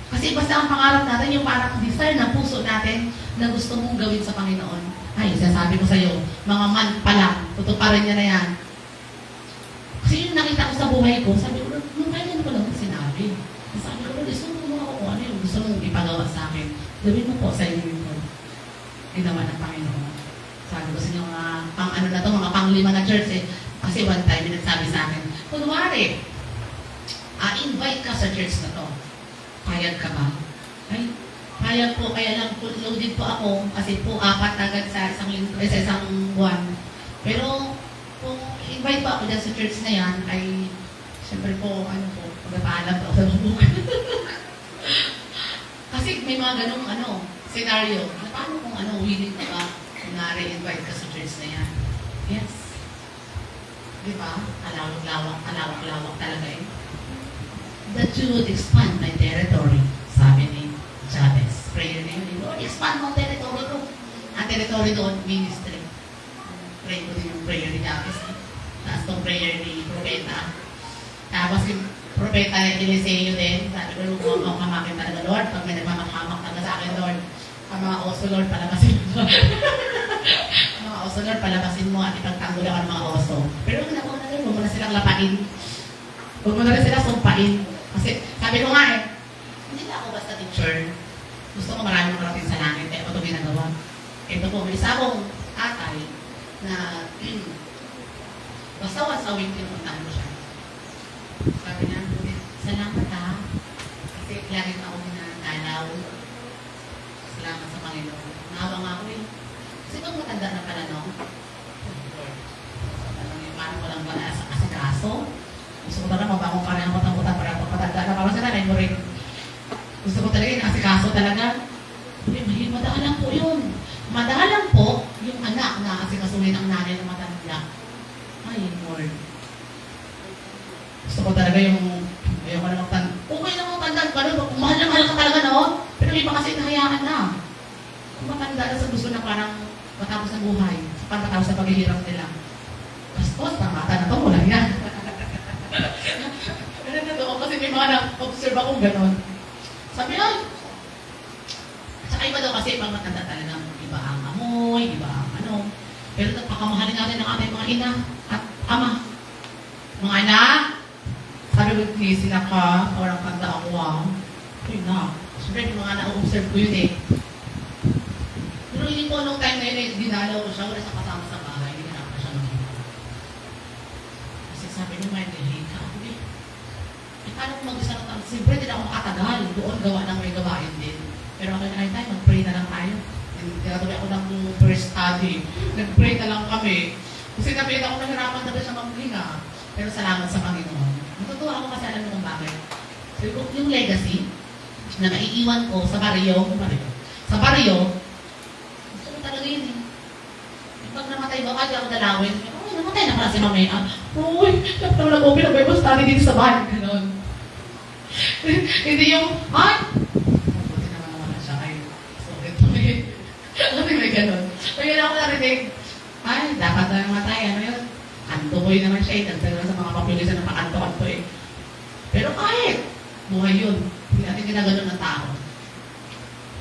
Kasi basta ang pangarap natin, yung parang desire ng puso natin na gusto mong gawin sa Panginoon. Ay, sasabi ko sa iyo, mga man pa lang, tutuparin niya na yan. Kasi yung nakita ko sa buhay ko, sabi ko, nung kailan ko lang sinabi. Sabi ko, Lord, isundo mo ako kung ano yung gusto mong ipagawa sa akin. Gawin mo po sa inyo yun. Ginawa ng Panginoon. Sabi ko sa inyo, mga pang-lima na church eh. Kasi one time, may nagsabi sa akin, kunwari, invite ka sa church na to. Payag ka ba? Ay, payag po, kaya lang loaded po ako kasi po 4 agad sa isang buwan. Pero kung invite po ako dyan sa church na yan, ay siyempre po, magpapaalam po sa bubukan. Kasi may mga ganong scenario. Na paano kung willing ka ba na-re-invite ka sa church na yan? Yes. Di ba? Alawak-lawak talaga eh. That you would expand my territory, sabi ni Jabez. Prayer na yun, Lord, expand mo territory ko. Ang territory doon, ministry. Pray ko din yung prayer ni Jabez. Tapos itong prayer ni Propeta. Tapos yung Propeta Eliseo din, sabi ko, huwag akong hamakin talaga, Lord. Pag may nagmamahamak talaga sa akin, Lord, ang mga oso, Lord, palabasin mo. Ang mga oso, Lord, palabasin mo at ipagtanggol ako ng mga oso. Pero huwag mo na silang lapain. Huwag mo na rin sila sumpain. Kasi sabi ko nga hindi na ako basta teacher. Gusto ko maraming marating sa langit. Ito ito ginagawa. Ito po, may isa akong tatay na basta once a week pinupuntahan ko siya. Sabi niya, salamat ha. Kasi lagi na ako ginagalaw. Salamat sa Panginoon. Nahawa nga ako eh. Kasi pag matanda na pala, no? Paano ko lang ba sa kaso? Gusto ko talaga mabangong parang matang-utang para patanda na parang sa nanay mo rin. Gusto ko talaga yung asikaso talaga. Madahalang po yun. Madahalang po yung anak na asikasuhin ang nanay na matanda. Ay, Lord. Gusto ko talaga yung ayaw ko na magtanda. Okay na magtanda ka rin. Mahal na mahal ka talaga, no? Pero may pa kasi nahayaan na. Kung matanda na sa gusto na parang matapos ang buhay. Matapos sa paghihirap nila. Bastos, pamata na to. Wala yan. Kasi may mga na-observe akong gano'n. Sabi ay, saka iba daw kasi pag matanda talaga, iba ang amoy, bahay, di ba? Ano? Pero pagkamahalin natin ang ating mga ina at ama. Mga anak, sabi ko, sila ka, parang kanta ako, Uy na, siyempre yung mga na-observe ko yun eh. Pero hindi ko nung time na yun eh, dinalaw ko siya, wala sa kasama sa bahay, hindi na siya makita. Kasi sabi niya, may delay ka. Paano kung mag-isa na tayo? Siyempre, hindi na ako makatagal. Doon gawa ng may gawain din. Pero okay na tayo, mag-pray na lang tayo. Tinatuloy ako ng first study. Nag-pray na lang kami. Kasi nabihin ako nahirapan na siya maghinga. Pero salamat sa Panginoon. Natutuwa ako kasi alam mo kung bakit. So, yung legacy na maiiwan ko sa baryo, sa baryo, gusto ko talaga yun eh. Pag namatay ba, kaya ako dalawin. Namatay na pala si Mamaya. Uy, dapat naman nag-open ang Bible study dito sa bahay. Ganon. Hindi yung, buti naman naman siya. Ay, so, ito may, may ganon. Kaya ako narinig, dapat na namatay. Ano yun? Kanto-boy naman siya. Dagdag sa mga populisan ng pakanto-kanto eh. Pero kahit, buhay yun. Hindi natin ginaganon ng tao.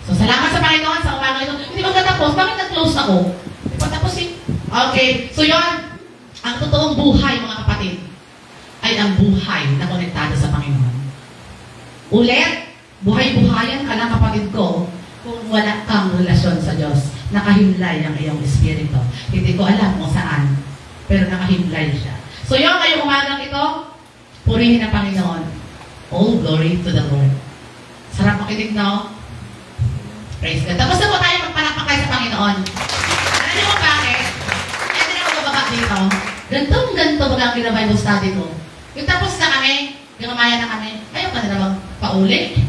So, salamat sa Panginoon sa umaga ito. Hindi magkatapos. Bakit nag-close ako? Hindi pa tapos eh. Okay. So, yun. Ang totoong buhay, mga kapatid, ay ang buhay na konektado sa Panginoon. Ulit, buhay-buhayan ka lang, kapatid ko, kung wala kang relasyon sa Diyos. Nakahimlay ang iyong espiritu. Hindi ko alam kung saan, pero nakahimlay siya. So, yun, ngayong umagang ito, purihin ang Panginoon. All glory to the Lord. Sarap makinig, no? Praise God. Tapos na po tayo magpalakpakay sa Panginoon. Alam niyo kung bakit? Kaya din ako bababa dito. Ganto baga ang Bible study ko. Yung tapos na kami, gumamaya na kami, ayaw ka na naman pauli.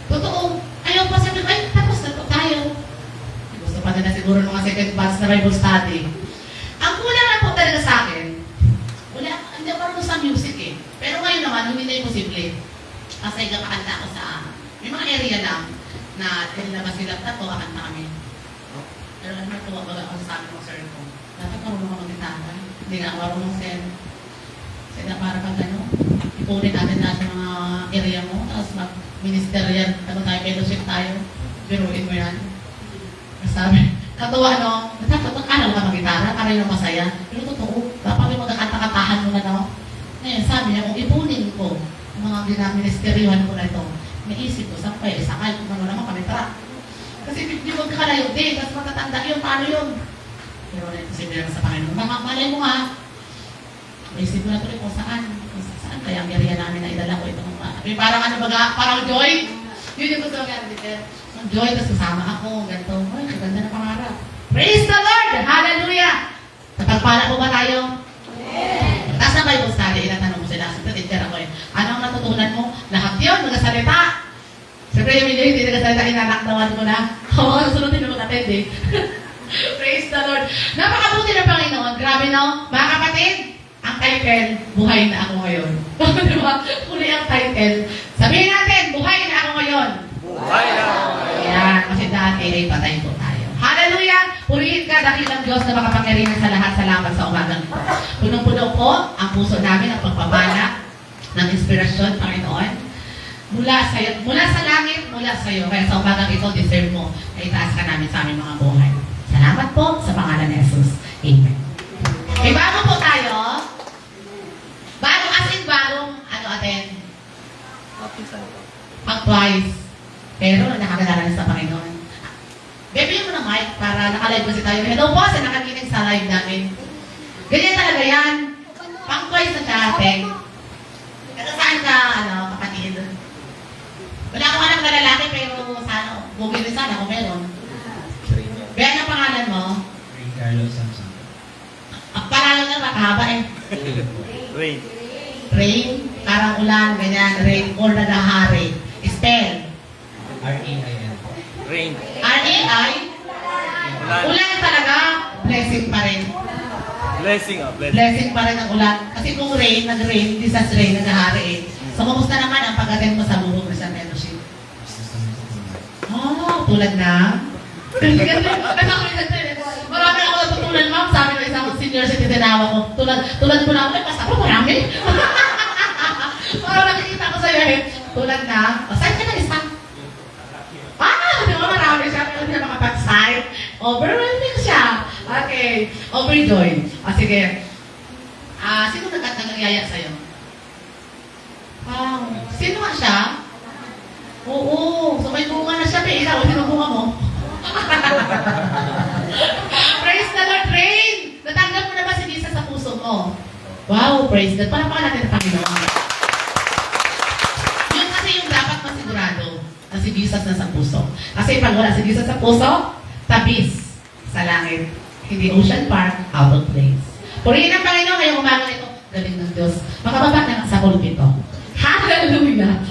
Totoo. Ayaw pa sabi, tapos na po tayo. Gusto pa na siguro mga second batch na Bible study. Ang kulang na po talaga sa akin, hindi ako marunong sa music eh. Pero ngayon naman, hindi na imposible. Kasi kakakanta ako sa, may mga area lang na nilabas sila tato, kakanta kami. Pero ano ito, wag ako sa amin ng sir ko. Dapat marunong ako mag-gitara. Hindi na ako marunong sen. Kaya para pag ano, ipunin natin lahat ng mga area mo, tapos mag-ministerial, tayo fellowship tayo. Biruin mo yan. Sabi, katuwa no, natatatang ka ka mag-gitara, para yung masaya. Pero totoo, dapat yung magkakanta-kantahan mo na no. Ngayon, sabi niya, kung ipunin ko ang mga ginaministerihan ko na ito, naisip ko, saan pa sakay kung ano naman kami tara. Kasi di magkakalayo din, tapos matatanda yun, paano yun? Pero wala ito sinira sa Panginoon. Malay mo nga, naisip ko na tuloy kung saan kaya ang area namin na idala ko itong parang ano baga, parang joy. Yun yung gusto ko kaya dito. Ang joy, tapos kasama ako, ganito. Ay, maganda na pangarap. Praise the Lord! Hallelujah! Napagpala po ba tayo? Yes! Tapos na Bible study, inatanong mo sila. Siyempre, teacher ako eh. Anong natutunan mo? Lahat yun, nagasalita. Siyempre, yung medyo hindi nagasalita, inanaktawan ko na. Oo, sunod din naman attend eh. Praise the Lord. Napakabuti ng Panginoon. Grabe no? Mga kapatid, ang title, buhay na ako ngayon. Diba? Kuli ang title. Sabihin natin, buhay na ako ngayon. Buhay na ako ngayon. Ayan, kasi dati ay patay po tayo. Hallelujah! Purihin ka, dakilang Diyos na makapangyarihan sa lahat. Salamat sa umagang ito. Punong-puno po ang puso namin ang pagpapala ng inspirasyon, Panginoon. Mula sa langit, mula sa iyo. Kaya sa umagang ito, deserve mo na itaas ka namin sa aming mga buhay. Salamat po sa pangalan ni Jesus. Amen. Okay, bago po tayo, bagong atin, pag twice. Pero nakakilala na sa Panginoon. Bibigyan mo ng mic para nakalive kasi tayo. Hello po sa nakakinig sa live namin. Ganyan talaga yan. Pang twice na siya, ate. Kasi saan ka, kapatid? Wala akong anak na lalaki, pero sana, bugil rin sana kung meron. Bayan ang pangalan mo? Ricardo Samson. Ang pangalan na makahaba eh. Rain. Rain, karang ulan, ganyan, rain, or nagahari. Spell. R-A-I-N. Rain. R-A-I, ulan talaga, blessing pa rin. Blessing. Blessing pa rin ang ulan. Kasi kung rain, nag-rain, hindi sa rain, nagahari eh. So, kumusta naman ang pag-attend mo sa buhok sa fellowship? Oh, tulad na? Marami ako natutunan, ma'am. Sabi ng isang senior citizen na ko, tulad ko na ako, basta ako marami. Parang nakikita ko sa'yo eh. Tulad na, saan ka na isa? Di ba marami siya, pero hindi na makapagsay. Overwhelming siya. Okay. Overjoyed. Sige. Sino nangyaya sa'yo? Wow. Sino nga siya? Oo. So may bunga na siya. May ilaw. Sino bunga mo? Praise the Lord, Rain! Natanggap mo na ba si Jesus sa puso mo? Wow, praise God. Palapakan natin ang Panginoon. Yun kasi yung dapat masigurado na si Jesus na sa puso. Kasi pag wala si Jesus sa puso, tabis sa langit. Hindi Ocean Park, out of place. Purihin ang Panginoon ngayong umaga ito. Galing ng Diyos. Makababa na lang sa pulpito. Hallelujah!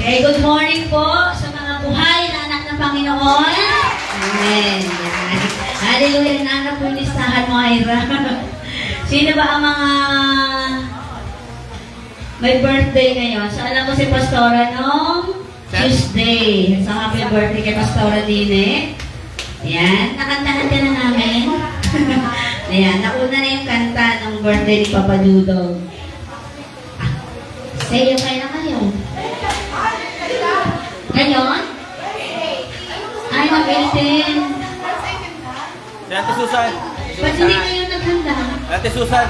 Okay, good morning po sa mga buhay na anak ng Panginoon. Amen. Yan. Hallelujah. Nanak po yung listahan mo, Ira. Sino ba ang mga may birthday ngayon? So, alam ko si Pastora nung Tuesday. So, happy birthday kay Pastora Dine. Yan. Nakantahan ka na namin. Ayan. Nauna na yung kanta ng birthday ni Papa Dudong. Say, kayo na kayo. Ngayon? Ay, mag-18. Si Ate Susan. Ba't hindi kayo naghanda? Ate Susan.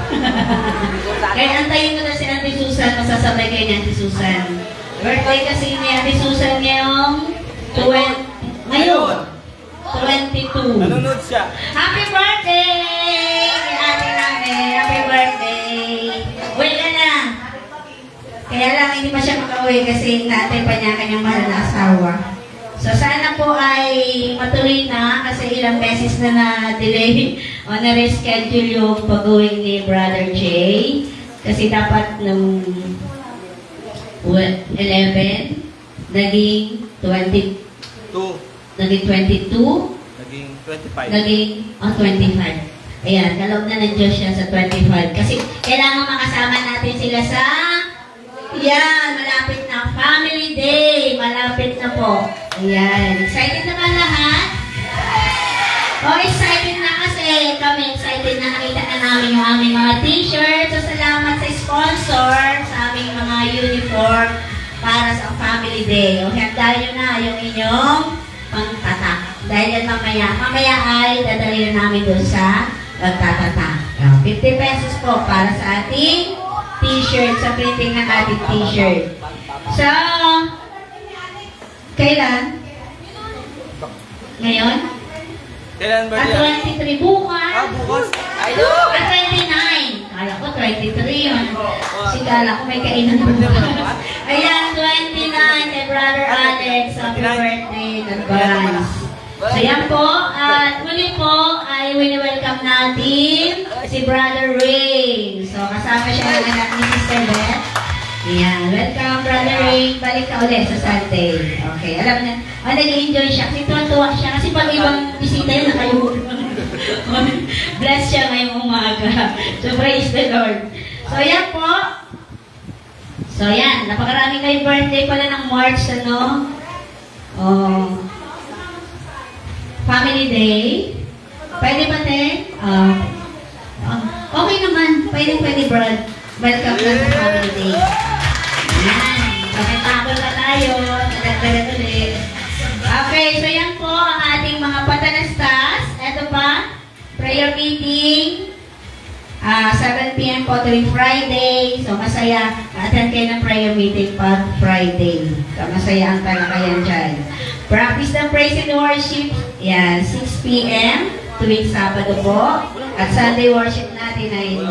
Kaya antayin mo na si Ate Susan, masasabay kayo ni Ate Susan. Birthday kasi ni Ate Susan ngayong 22. Nanonood siya. Happy birthday! Kay ate namin. Happy birthday! Uwi ka na. Kaya lang hindi pa siya makauwi kasi natin pa niya kanyang mahal na asawa. So sana po ay matuloy na kasi ilang beses na na-delay o na-reschedule yung pag-uwi ni Brother Jay. Kasi dapat nung 11, naging 22, 2. naging 22, Naging 25. naging 25. Ayan, kalog na ng Diyos siya sa 25. Kasi kailangan makasama natin sila sa malapit na Family Day. Malapit na po. Ayan. Excited na ba lahat? Excited na kasi kami excited na nakita na namin yung aming mga t-shirts. So, salamat sa sponsor sa aming mga uniform para sa Family Day. Handa nyo na yung inyong pangtatak. Dahil yan mamaya ay dadalhin namin doon sa pagtatatak. 50 pesos po para sa ating t-shirt, sa printing ng ating t-shirt. So, kailan? Ngayon? Kailan ba At yan? 23 bukas. Bukas. At 29. Kala ko 23 yun. Kasi kala ko may kainan bukas. Ayan, 29 kay Brother Alex. Happy birthday in advance. So yan po, at muli po ay wini-welcome natin si Brother Ray. So kasama siya ng anak ni Sister Beth. Ayan, welcome Brother Ray. Balik ka ulit sa Sunday. Okay, alam na, nag-enjoy siya kasi tuwa siya. Kasi pag ibang bisita yun, nakayuro. Bless siya ngayong umaga. So praise the Lord. So yan po. So yan, napakarami kayo birthday pala ng March, ano? Family Day. Pwede ba, Te? Okay naman. Pwede, Brad. Welcome na sa Family Day. Ayan. Pakipakol na tayo. Nagagalan ulit. Okay, so yan po ang ating mga patalastas. Ito pa, prayer meeting. 7 p.m. po tuwing Friday. So, masaya. Attend kayo ng prayer meeting pag Friday. So, masaya ang talakayan dyan. Practice ng praise and worship. Yan, 6 p.m. tuwing Sabado po. At Sunday worship natin ay 9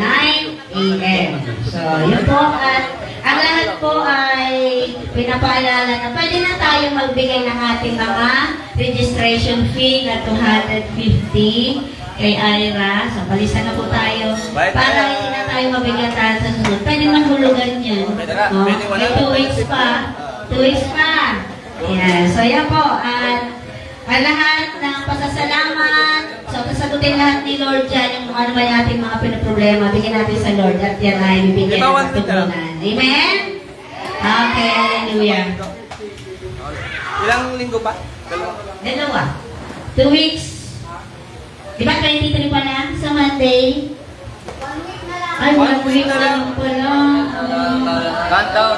a.m. So, yun po. At ang lahat po ay pinapaalala na pwede na tayo magbigay ng ating mga registration fee na 250 kay Ira. So, palisan na po tayo. Para hindi na tayo mabigatan sa sunod. Pwede manghulugan yan. May 2 weeks pa. 2 weeks pa. Yeah. So, yan po. At Lahat ng pasasalamat. So, sasagutin lahat ni Lord dyan yung ano ba yung ating mga pinaproblema. Bigyan natin sa Lord at yan ay bibigyan ng katutunan. Amen? Okay, hallelujah. Ilang linggo pa? Dalawa. 2 weeks. Di ba 23 pa lang sa Monday? Ay, 1 week na lang pala. Countdown.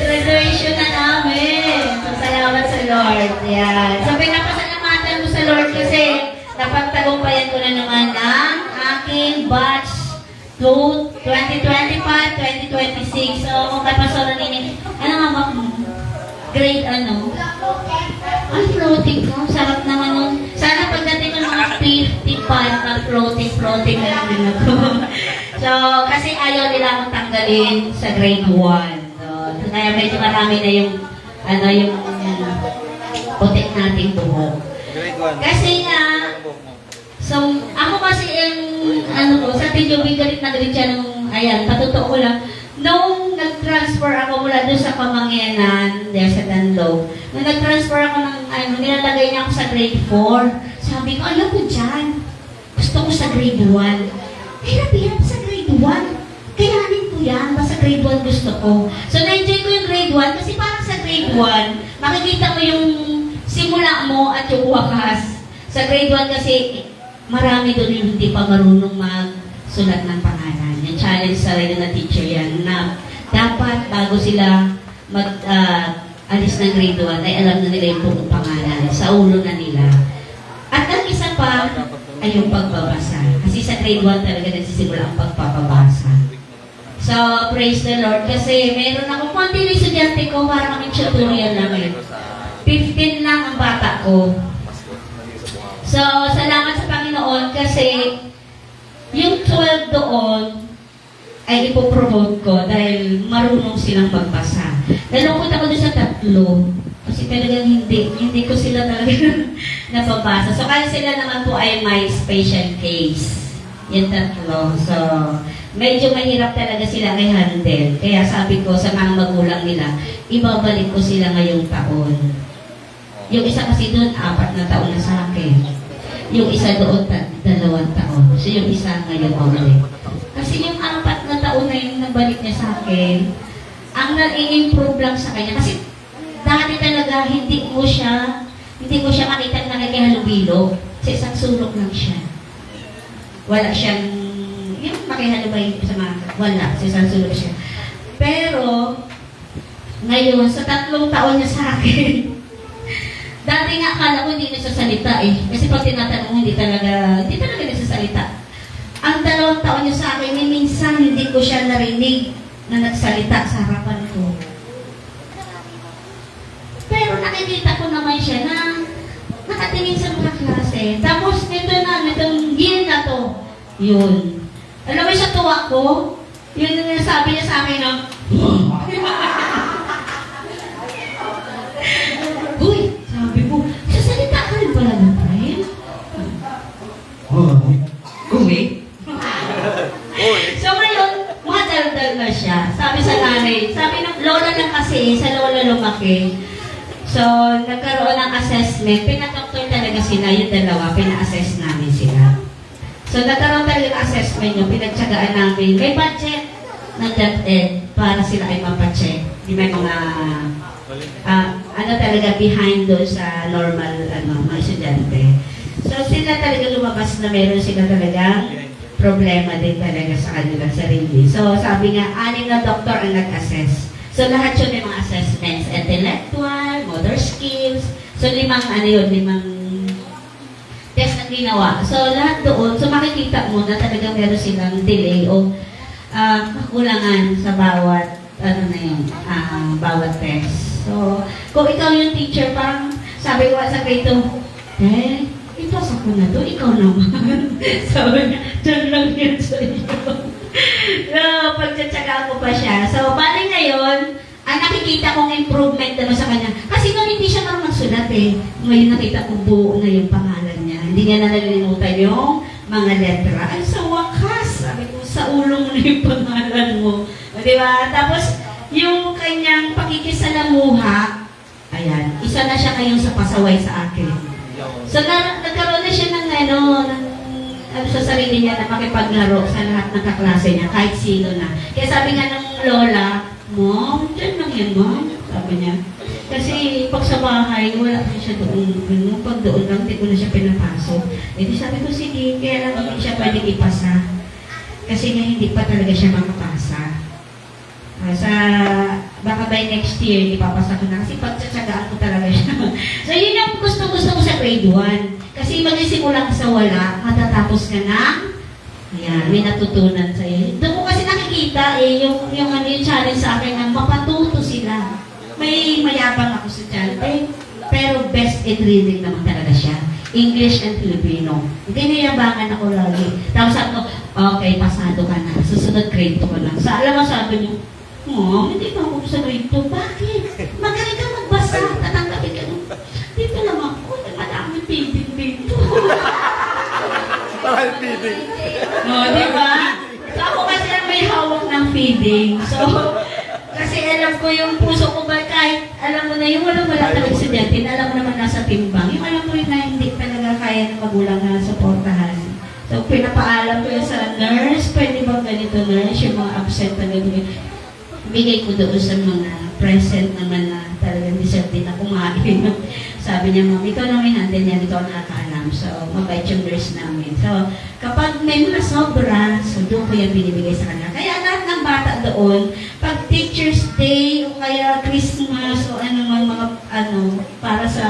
Graduation na namin. So, salamat sa Lord. Yan. So, pinapasalamatan mo sa Lord kasi napagtagumpayan ko na naman ang aking batch 2025-2026. So, kung kay Pastor Nini, ano nga ba? Grade ano? Ay, floating ko. Sarap naman nun. Sana pagdating ko ng mga 55 na floating na lang din ako. So, kasi ayaw nila akong tanggalin sa grade 1. So, kaya medyo marami na yung putik nating buhok. Grade 1. Kasi nga, so, ako kasi yung, sa Tijubi, galit na galit siya nung, ayan, patotoo ko lang, nung nag-transfer ako mula doon sa Pamangyanan, there sa Dandog, nung nag-transfer ako ng, nilalagay niya ako sa grade 4, sabi ko, alam ko dyan, gusto ko sa grade 1. Hirap sa grade 1. Kayanin ko yan, basta grade 1 gusto ko. So, na-enjoy ko yung grade 1 kasi parang sa grade 1, makikita mo yung simula mo at yung wakas. Sa grade 1 kasi, marami doon yung hindi pa marunong magsulat ng pangalan. Yung challenge sa rin na teacher yan na dapat bago sila alis ng grade 1 ay alam na nila yung buong pangalan sa ulo na nila. At ang isa pa ay yung pagbabasa. Kasi sa grade 1 talaga nagsisimula ang pagpapabasa. So, praise the Lord. Kasi meron ako konti na estudyante ko para kami tutorial namin. 15 lang ang bata ko. So, salamat sa Panginoon kasi yung 12 doon ay ipopromote ko dahil marunong silang magbasa. Nalungkot ako doon sa 3 kasi talagang hindi ko sila talaga napabasa. So, kaya sila naman po ay may special case. Yung 3. So, medyo mahirap talaga sila i-handle. Kaya sabi ko sa mga magulang nila, ibabalik ko sila ngayong taon. Yung isa kasi doon, 4 na taon na sa akin. Yung isa doon, 2 taon. So, yung isa ngayon ulit. Kasi yung 4 na taon na yung nabalik niya sa akin, ang nag-i-improve lang sa kanya. Kasi dati talaga, hindi ko siya makita na nakikihalubilo. Sa isang sulok lang siya. Wala siyang, yung makihalubay sa mga, wala. Sa isang sulok siya. Pero, ngayon, sa 3 taon niya sa akin, dati nga akala ko hindi nagsasalita eh. Kasi pag tinatanong mo, hindi talaga nagsasalita. Ang 2 taon niya sa akin, minsan hindi ko siya narinig na nagsalita sa harapan ko. Pero nakikita ko naman siya na nakatingin sa mga klase. Tapos nitong year na to, yun. Alam mo sa tuwa ko, yun yung sabi niya sa akin na, uy, sabi ko, sasalita ka rin pala ng friend? Uy. So ngayon, madaldal na siya. Sabi sa nanay, sabi ng lola lang kasi, sa lola lumaki. So, nagkaroon ng assessment. Pinadoktor talaga sila, yung 2, pina-assess namin sila. So, nagkaroon talaga ng assessment yung pinagtsagaan namin. May budget ng DepEd para sila ay mapacheck. Di may mga, talaga behind doon sa normal, mga estudyante. So, sila talaga lumabas na meron sila talaga problema din talaga sa kanilang sarili. So, sabi nga, 6 na doktor ang nag-assess. So, lahat yun may mga assessments. Intellectual, motor skills. So, 5 test ang ginawa. So, lahat doon, so makikita mo na talagang meron silang delay o kakulangan sa bawat, bawat test. So, kung ikaw yung teacher, parang sabi ko sa grade 2, ipasa ko na to, ikaw naman. Sabi niya, dyan lang yan sa iyo. So, pagtsatsagaan ko pa siya. So, bali ngayon, ang nakikita kong improvement naman sa kanya. Kasi noon hindi siya marunong sulat eh. Ngayon nakita ko buo na yung pangalan niya. Hindi niya na nalilimutan yung mga letra. Ay, sa wakas, sabi ko, sa ulo mo na yung pangalan mo. O, diba? Tapos, yung kanyang pakikisalamuha, ayan, isa sana siya ngayon sa pasaway sa akin. So, nagkaroon na siya ng sa sarili niya na makipaglaro sa lahat ng kaklase niya, kahit sino na. Kaya sabi nga ng lola, Mom, dyan lang yan, Mom. Sabi niya. Kasi pag sa bahay, wala pa siya doon. Pag doon lang, hindi ko na siya pinapasok. Eh di sabi ko, sige, kaya lang hindi siya pwede ipasa. Kasi nga hindi pa talaga siya makapasa. Baka by next year, ipapasa ko na. Kasi pagtsatsagaan ko talaga siya. So yun yung gusto-gusto ko sa grade 1. Kasi magsisimula ka sa wala, matatapos ka na, ayan, may natutunan sa'yo. Doon ko kasi nakikita yung challenge sa akin na mapatuto sila. May mayabang ako sa challenge, pero best in reading naman talaga siya. English and Filipino. Ginayabangan ako lagi. Tapos sabi ko, okay, pasado ka na. Susunod grade 2 ko lang. Alam mo, sabi niyo, hindi pa ako sa grade 2. Bakit? Magaling ka magbasa. Tatanggapin ka nung, dito lang ako. Madami feeding dito. Parang feeding. Di ba? So ako kasi may hawak ng feeding. So, kasi alam ko yung puso ko ba kahit alam mo na yung wala talagang estudyante, alam mo naman nasa timbang. Yung alam mo rin na hindi talaga kaya ng magulang na suportahan. So, pinapaalam ko yun sa nurse, pwede ba ganito nurse, yung mga absent na gano'n. Bigay ko doon sa mga present naman na talagang deserve din na kumain. Sabi niya, Ma'am, ikaw namin natin yan, ikaw nakakaalam. So, mabait yung nurse namin. So, kapag may mga sobra, so doon ko yan binibigay sa kanila. Kaya lahat ng bata doon, pag Teacher's Day o kaya Christmas o mga para sa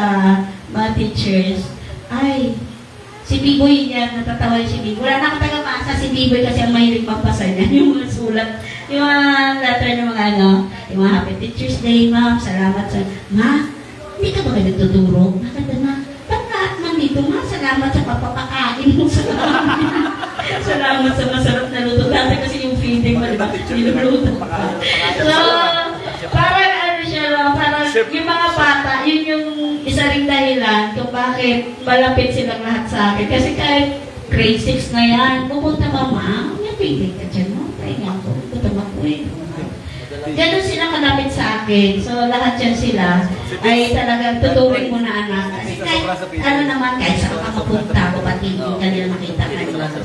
mga teachers, ay, si Biboy yan, natatawa si Biboy. Wala na akong tagapasa si Biboy kasi ang mahilig magpasa niya, yung mga sulat, yung mga letter ng mga yung mga Happy Teacher's Day, Ma'am, salamat sa, Ma, hindi ka ba ganito tuturo? Nakanda na, ba't lahat man dito, Ma, salamat sa papapakain mo sa amin. Salamat sa masarap na luto. Dati kasi yung feeding mo, di ba? Niluluto. So, parang parang yung mga bata, yun yung isa ring dahilan kung bakit malapit silang lahat sa akin. Kasi kahit grade 6 na yan, pupunta Mama, may feeding ka dyan, no? Kaya nga ako, gutom ako eh. Ganon sila kalapit sa akin. So, lahat yan sila ay talagang tuturing mo na anak. Kasi kahit, kahit saan ka mapunta, pati yung kanila makita ka nila. So,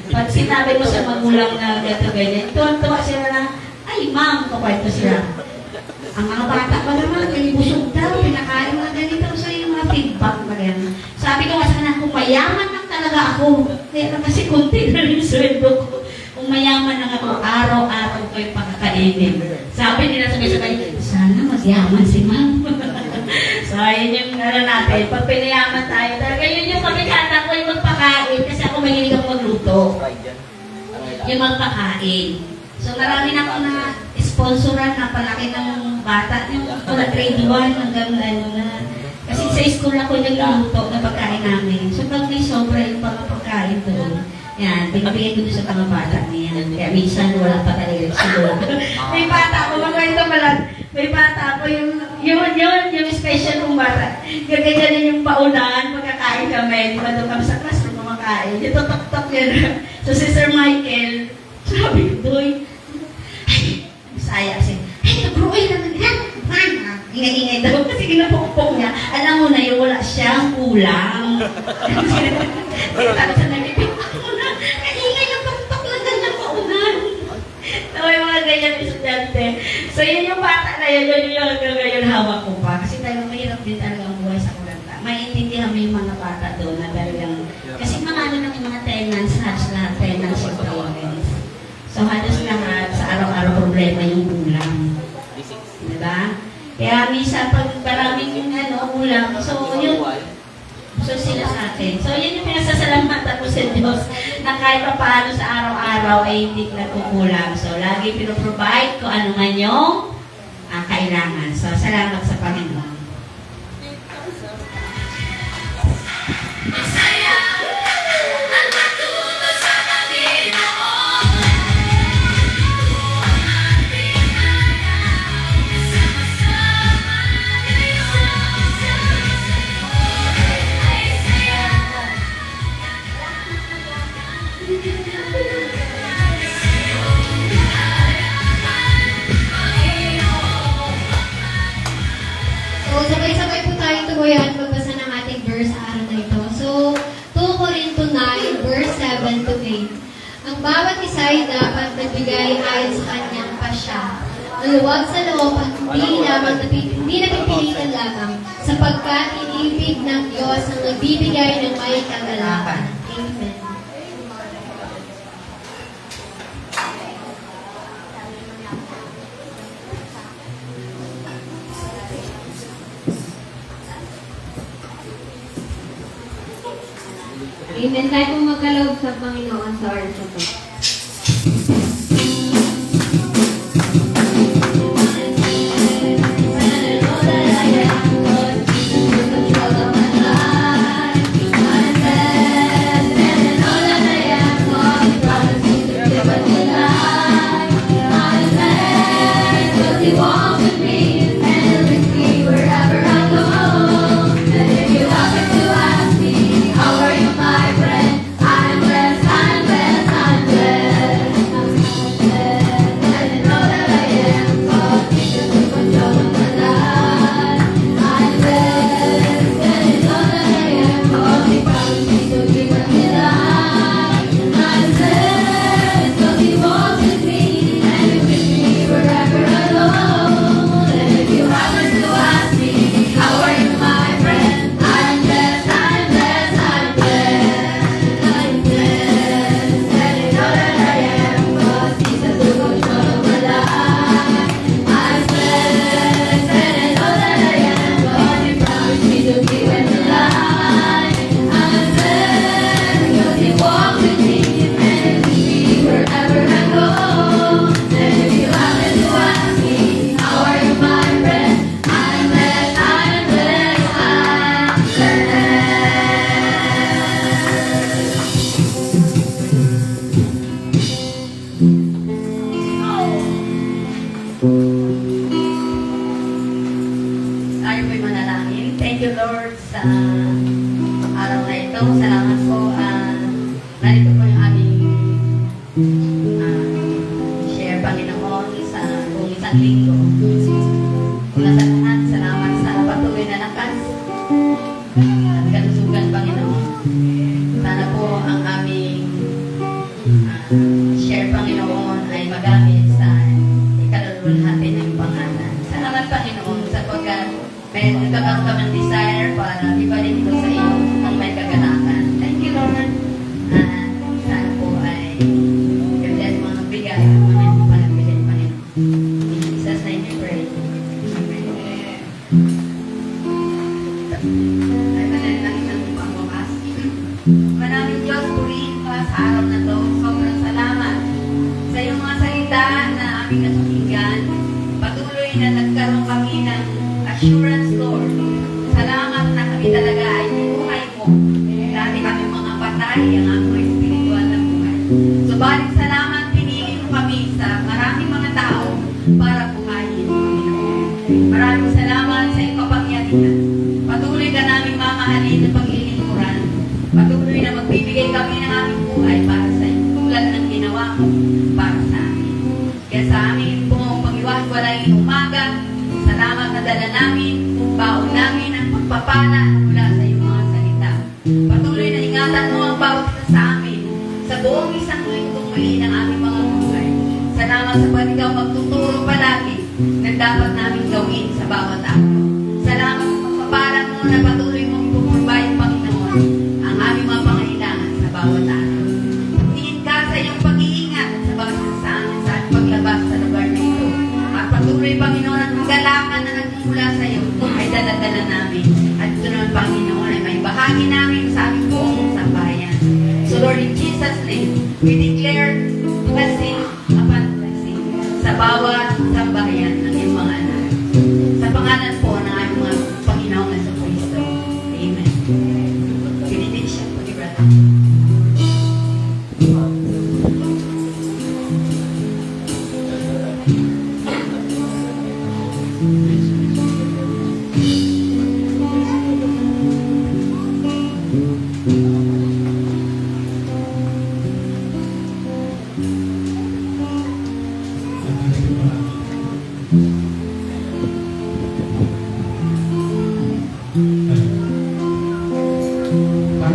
pag sinabi mo sa magulang na gato ganyan, tuwan-tuwa sila na, ay, Ma'am, kakwento sila. Ang mga bata pa naman, busog daw, pinakain mga ganito sa yung mga feedback na gano'n. Sabi ko nga sana, kung mayaman lang talaga ako, kaya lang kasi kunti na rin sweldo ko. Kung mayaman lang ako, araw-araw ko yung pakakainin. Sabi nila sabay-sabay, sana magyaman si Ma'am. So, yun yung natin. Pag pinayaman tayo, talaga yun yung pagkikata ko yung magpakain kasi ako mahilig akong magluto. Yung magpakain. So, marami na akong na-sponsoran na palaki ng bata. Yung grade 1 hanggang na. Kasi sa school ako nagluto na pagkain namin. So, pag may sobra yung pagkain doon, yan, binibigay ko doon sa mga bata niyan. Kaya minsan wala pa talaga siguro. May bata ako, magkwento mo lang. May bata ako, yung special kong bata. Ganyan yung paulan, pagkakain kami. Di ba doon kami sa class na kumakain. Yung tutok-tok yun. So si Sir Michael, sabi ko, Doy, ay, Bisaya kasi, ay, nagruoy naman yan. Ingay-ingay daw kasi kinapukpok niya. Alam mo na yung wala siyang kulang. Sabi sa nagipit, kaingay yung pagtok lang ng paunan. So, yung mga ganyan estudyante. So, yun yung bata na yun yung hawak ko pa. Kasi talagang mahirap din talaga ang buhay sa Kulanta. Maintindihan mo yung mga bata doon na talagang, kasi mga yung mga tenants, halos lahat tenants yung parents. So, halos lahat sa araw-araw problema yung kulang. Diba? Kaya minsan pag maraming ulam, so yun, so sila sa atin. So yun yung pinasasalamatan ko sa Diyos na kahit pa paano sa araw-araw ay hindi nagkukulang. So lagi pinoprovide ko ano man yung kailangan. So salamat sa Panginoon. So, sabay-sabay ko yan magbasa ng ating verse sa araw na ito. So, 2 Corinto 9, verse 7 to 8. Ang bawat isa ay dapat nagbigay ayon sa kanyang pasya. Maluwag sa loob at hindi napipilitan lamang sapagkat inibig ng Diyos ang nagbibigay ng may kagalakan. Amen. Amen. Tayo pong magkaloob sa Panginoon sa oras na ito. Walk with me and with me wherever I go. And if you happen to ask me, how are you, my friend? I'm blessed, I'm blessed, I'm blessed. I'm blessed, and I know that I am, 'cause Jesus took control of my life. I'm blessed, and I know that I am, 'cause He promised me to give me life. I'm blessed, 'cause He walks with me and He's with me wherever I go. And if you happen to ask me, how are you, my friend? I'm blessed, I'm blessed, I'm blessed. I'm blessed, and I know that I am, 'cause Jesus took control of my life. I'm blessed, and I know that I am, 'cause He promised me to give me life. I'm blessed, 'cause He walks with me and He's with me wherever I go. And if you happen to ask me, how are you, my friend? I'm blessed, I'm blessed, I'm blessed. Tayo po'y manalangin. Thank you, Lord, sa araw na ito. Salamat po. Narito po yung aming share, Panginoon, sa buong isang linggo. Una sa lahat, salamat sa patuloy na lakas at kalusugan, Panginoon. Sana po ang aming share, Panginoon, ay magamit sa ikalululhati ng iyong pangalan. Salamat, Panginoon, sapagkat may nagkakaroon ka ng desire para ibalik ito sa iyo ang may kaganakan. Thank you, Lord. Sana po ay i-bless mo ng bigay at mga panagbilin, Panginoon. In Jesus' name we pray. Amen. Ay, manalangin ng pangbukas. Maraming Diyos, purihin ka sa araw na to. Sobrang salamat sa iyong mga salita na aming napakinggan. Patuloy na nagkaroon kami ng assurance, Lord. Salamat na kami talaga ay buhay mo. Dati kami mga patay, ang aming espiritual na buhay. Subalit salamat, pinili mo kami sa maraming mga tao para buhayin, Panginoon. Maraming salamat sa iyong kapangyarihan. Patuloy ka namin mamahalin at paglilingkuran. Patuloy na magbibigay kami ng aming buhay para sa iyo, tulad ng ginawa mo para sa amin. Kaya sa aming pong pag-iwalay umaga, salamat na dala namin, baon namin ang pagpapala mula sa iyong mga salita. Patuloy na ingatan mo ang bawat isa sa amin sa buong isang linggo muli ng aming mga buhay. Salamat sa ikaw magtuturo palagi na dapat namin gawin sa bawat araw. Salamat sa pagpapala mo na patuloy mong ipuprovide, Panginoon, ang aming mga pangailangan sa bawat araw. Pagtingin ka sa iyong pag-iingat sa bawat isa sa amin sa paglabas sa lugar na ito. At patuloy, Panginoon, at kagalakan na nagmumula sa iyo ay dala-dala namin. At ito naman, Panginoon, ay may bahagi namin sa aming buong sambahayan. So, Lord, in Jesus' name, we declare blessing upon blessing sa bawat sambahayan ng iyong mga anak. Sa pangalan po ng aming mga Panginoon na sa Kristo. Amen. Benediction po ni Brother. Ang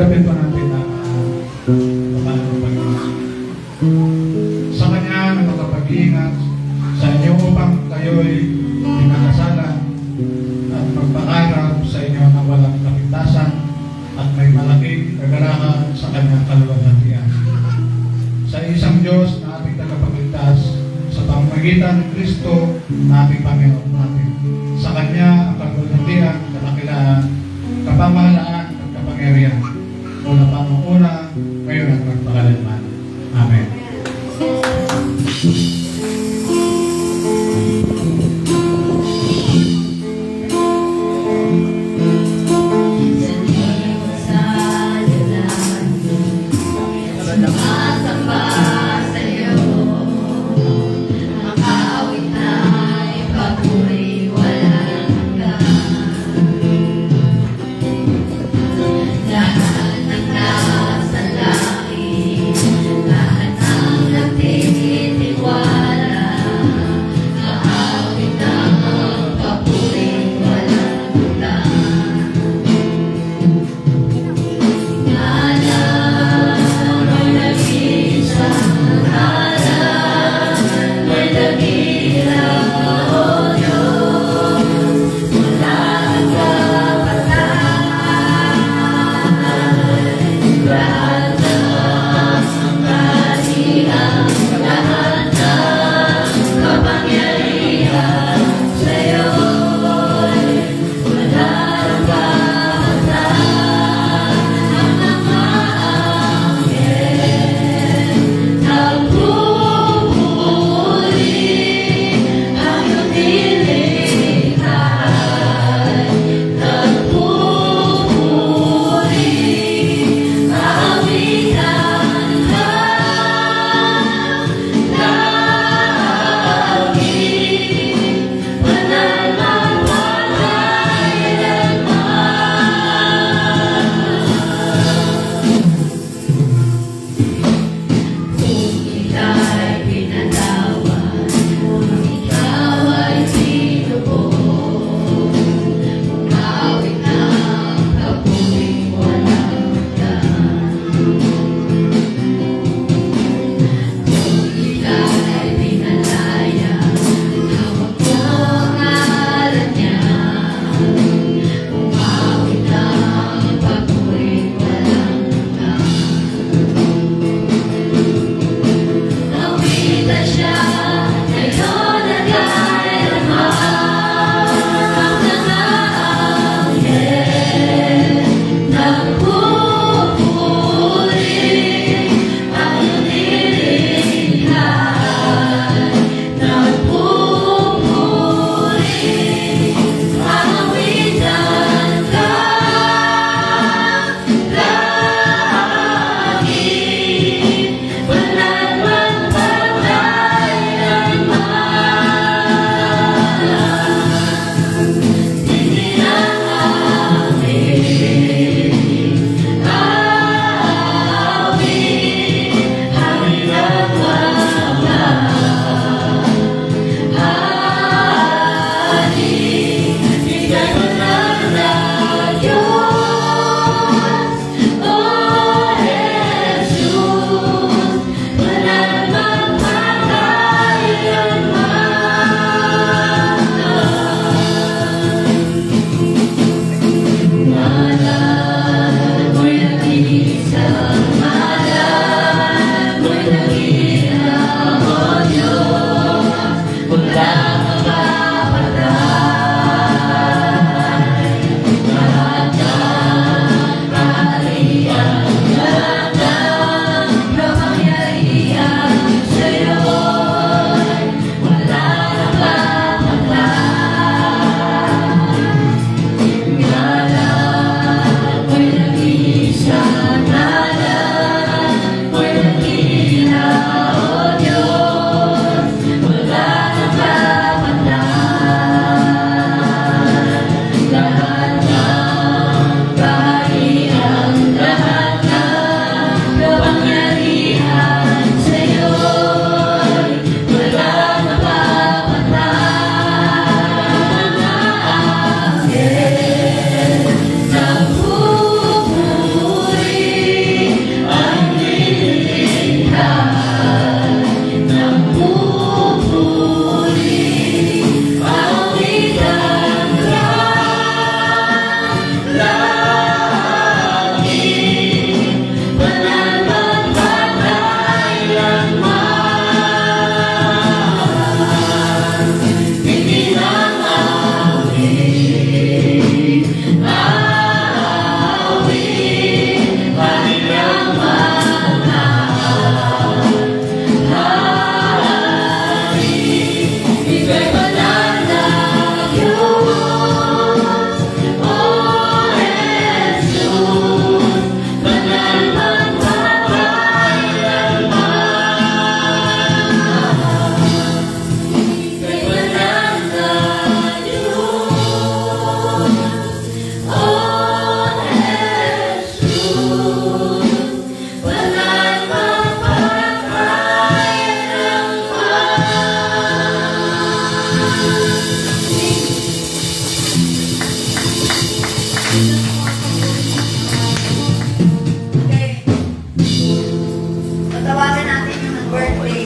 Tanggapin pa natin ang kapal ng Panginoon. Sa Kanya na makapag-iingat sa inyo upang kayo'y pinakasalan at magpangarap sa inyo na walang kapintasan at may malaking kagalakan sa Kanyang kaluwalhatian. Sa isang Diyos na ating tagapagligtas sa pamamagitan ni Kristo na ating Panginoon natin. Sa Kanya ang kaluwalhatian, kadakilaan, kapamahalaan at kapangyarihan. Una pa ang una, ngayon at magpakalanman. Amen.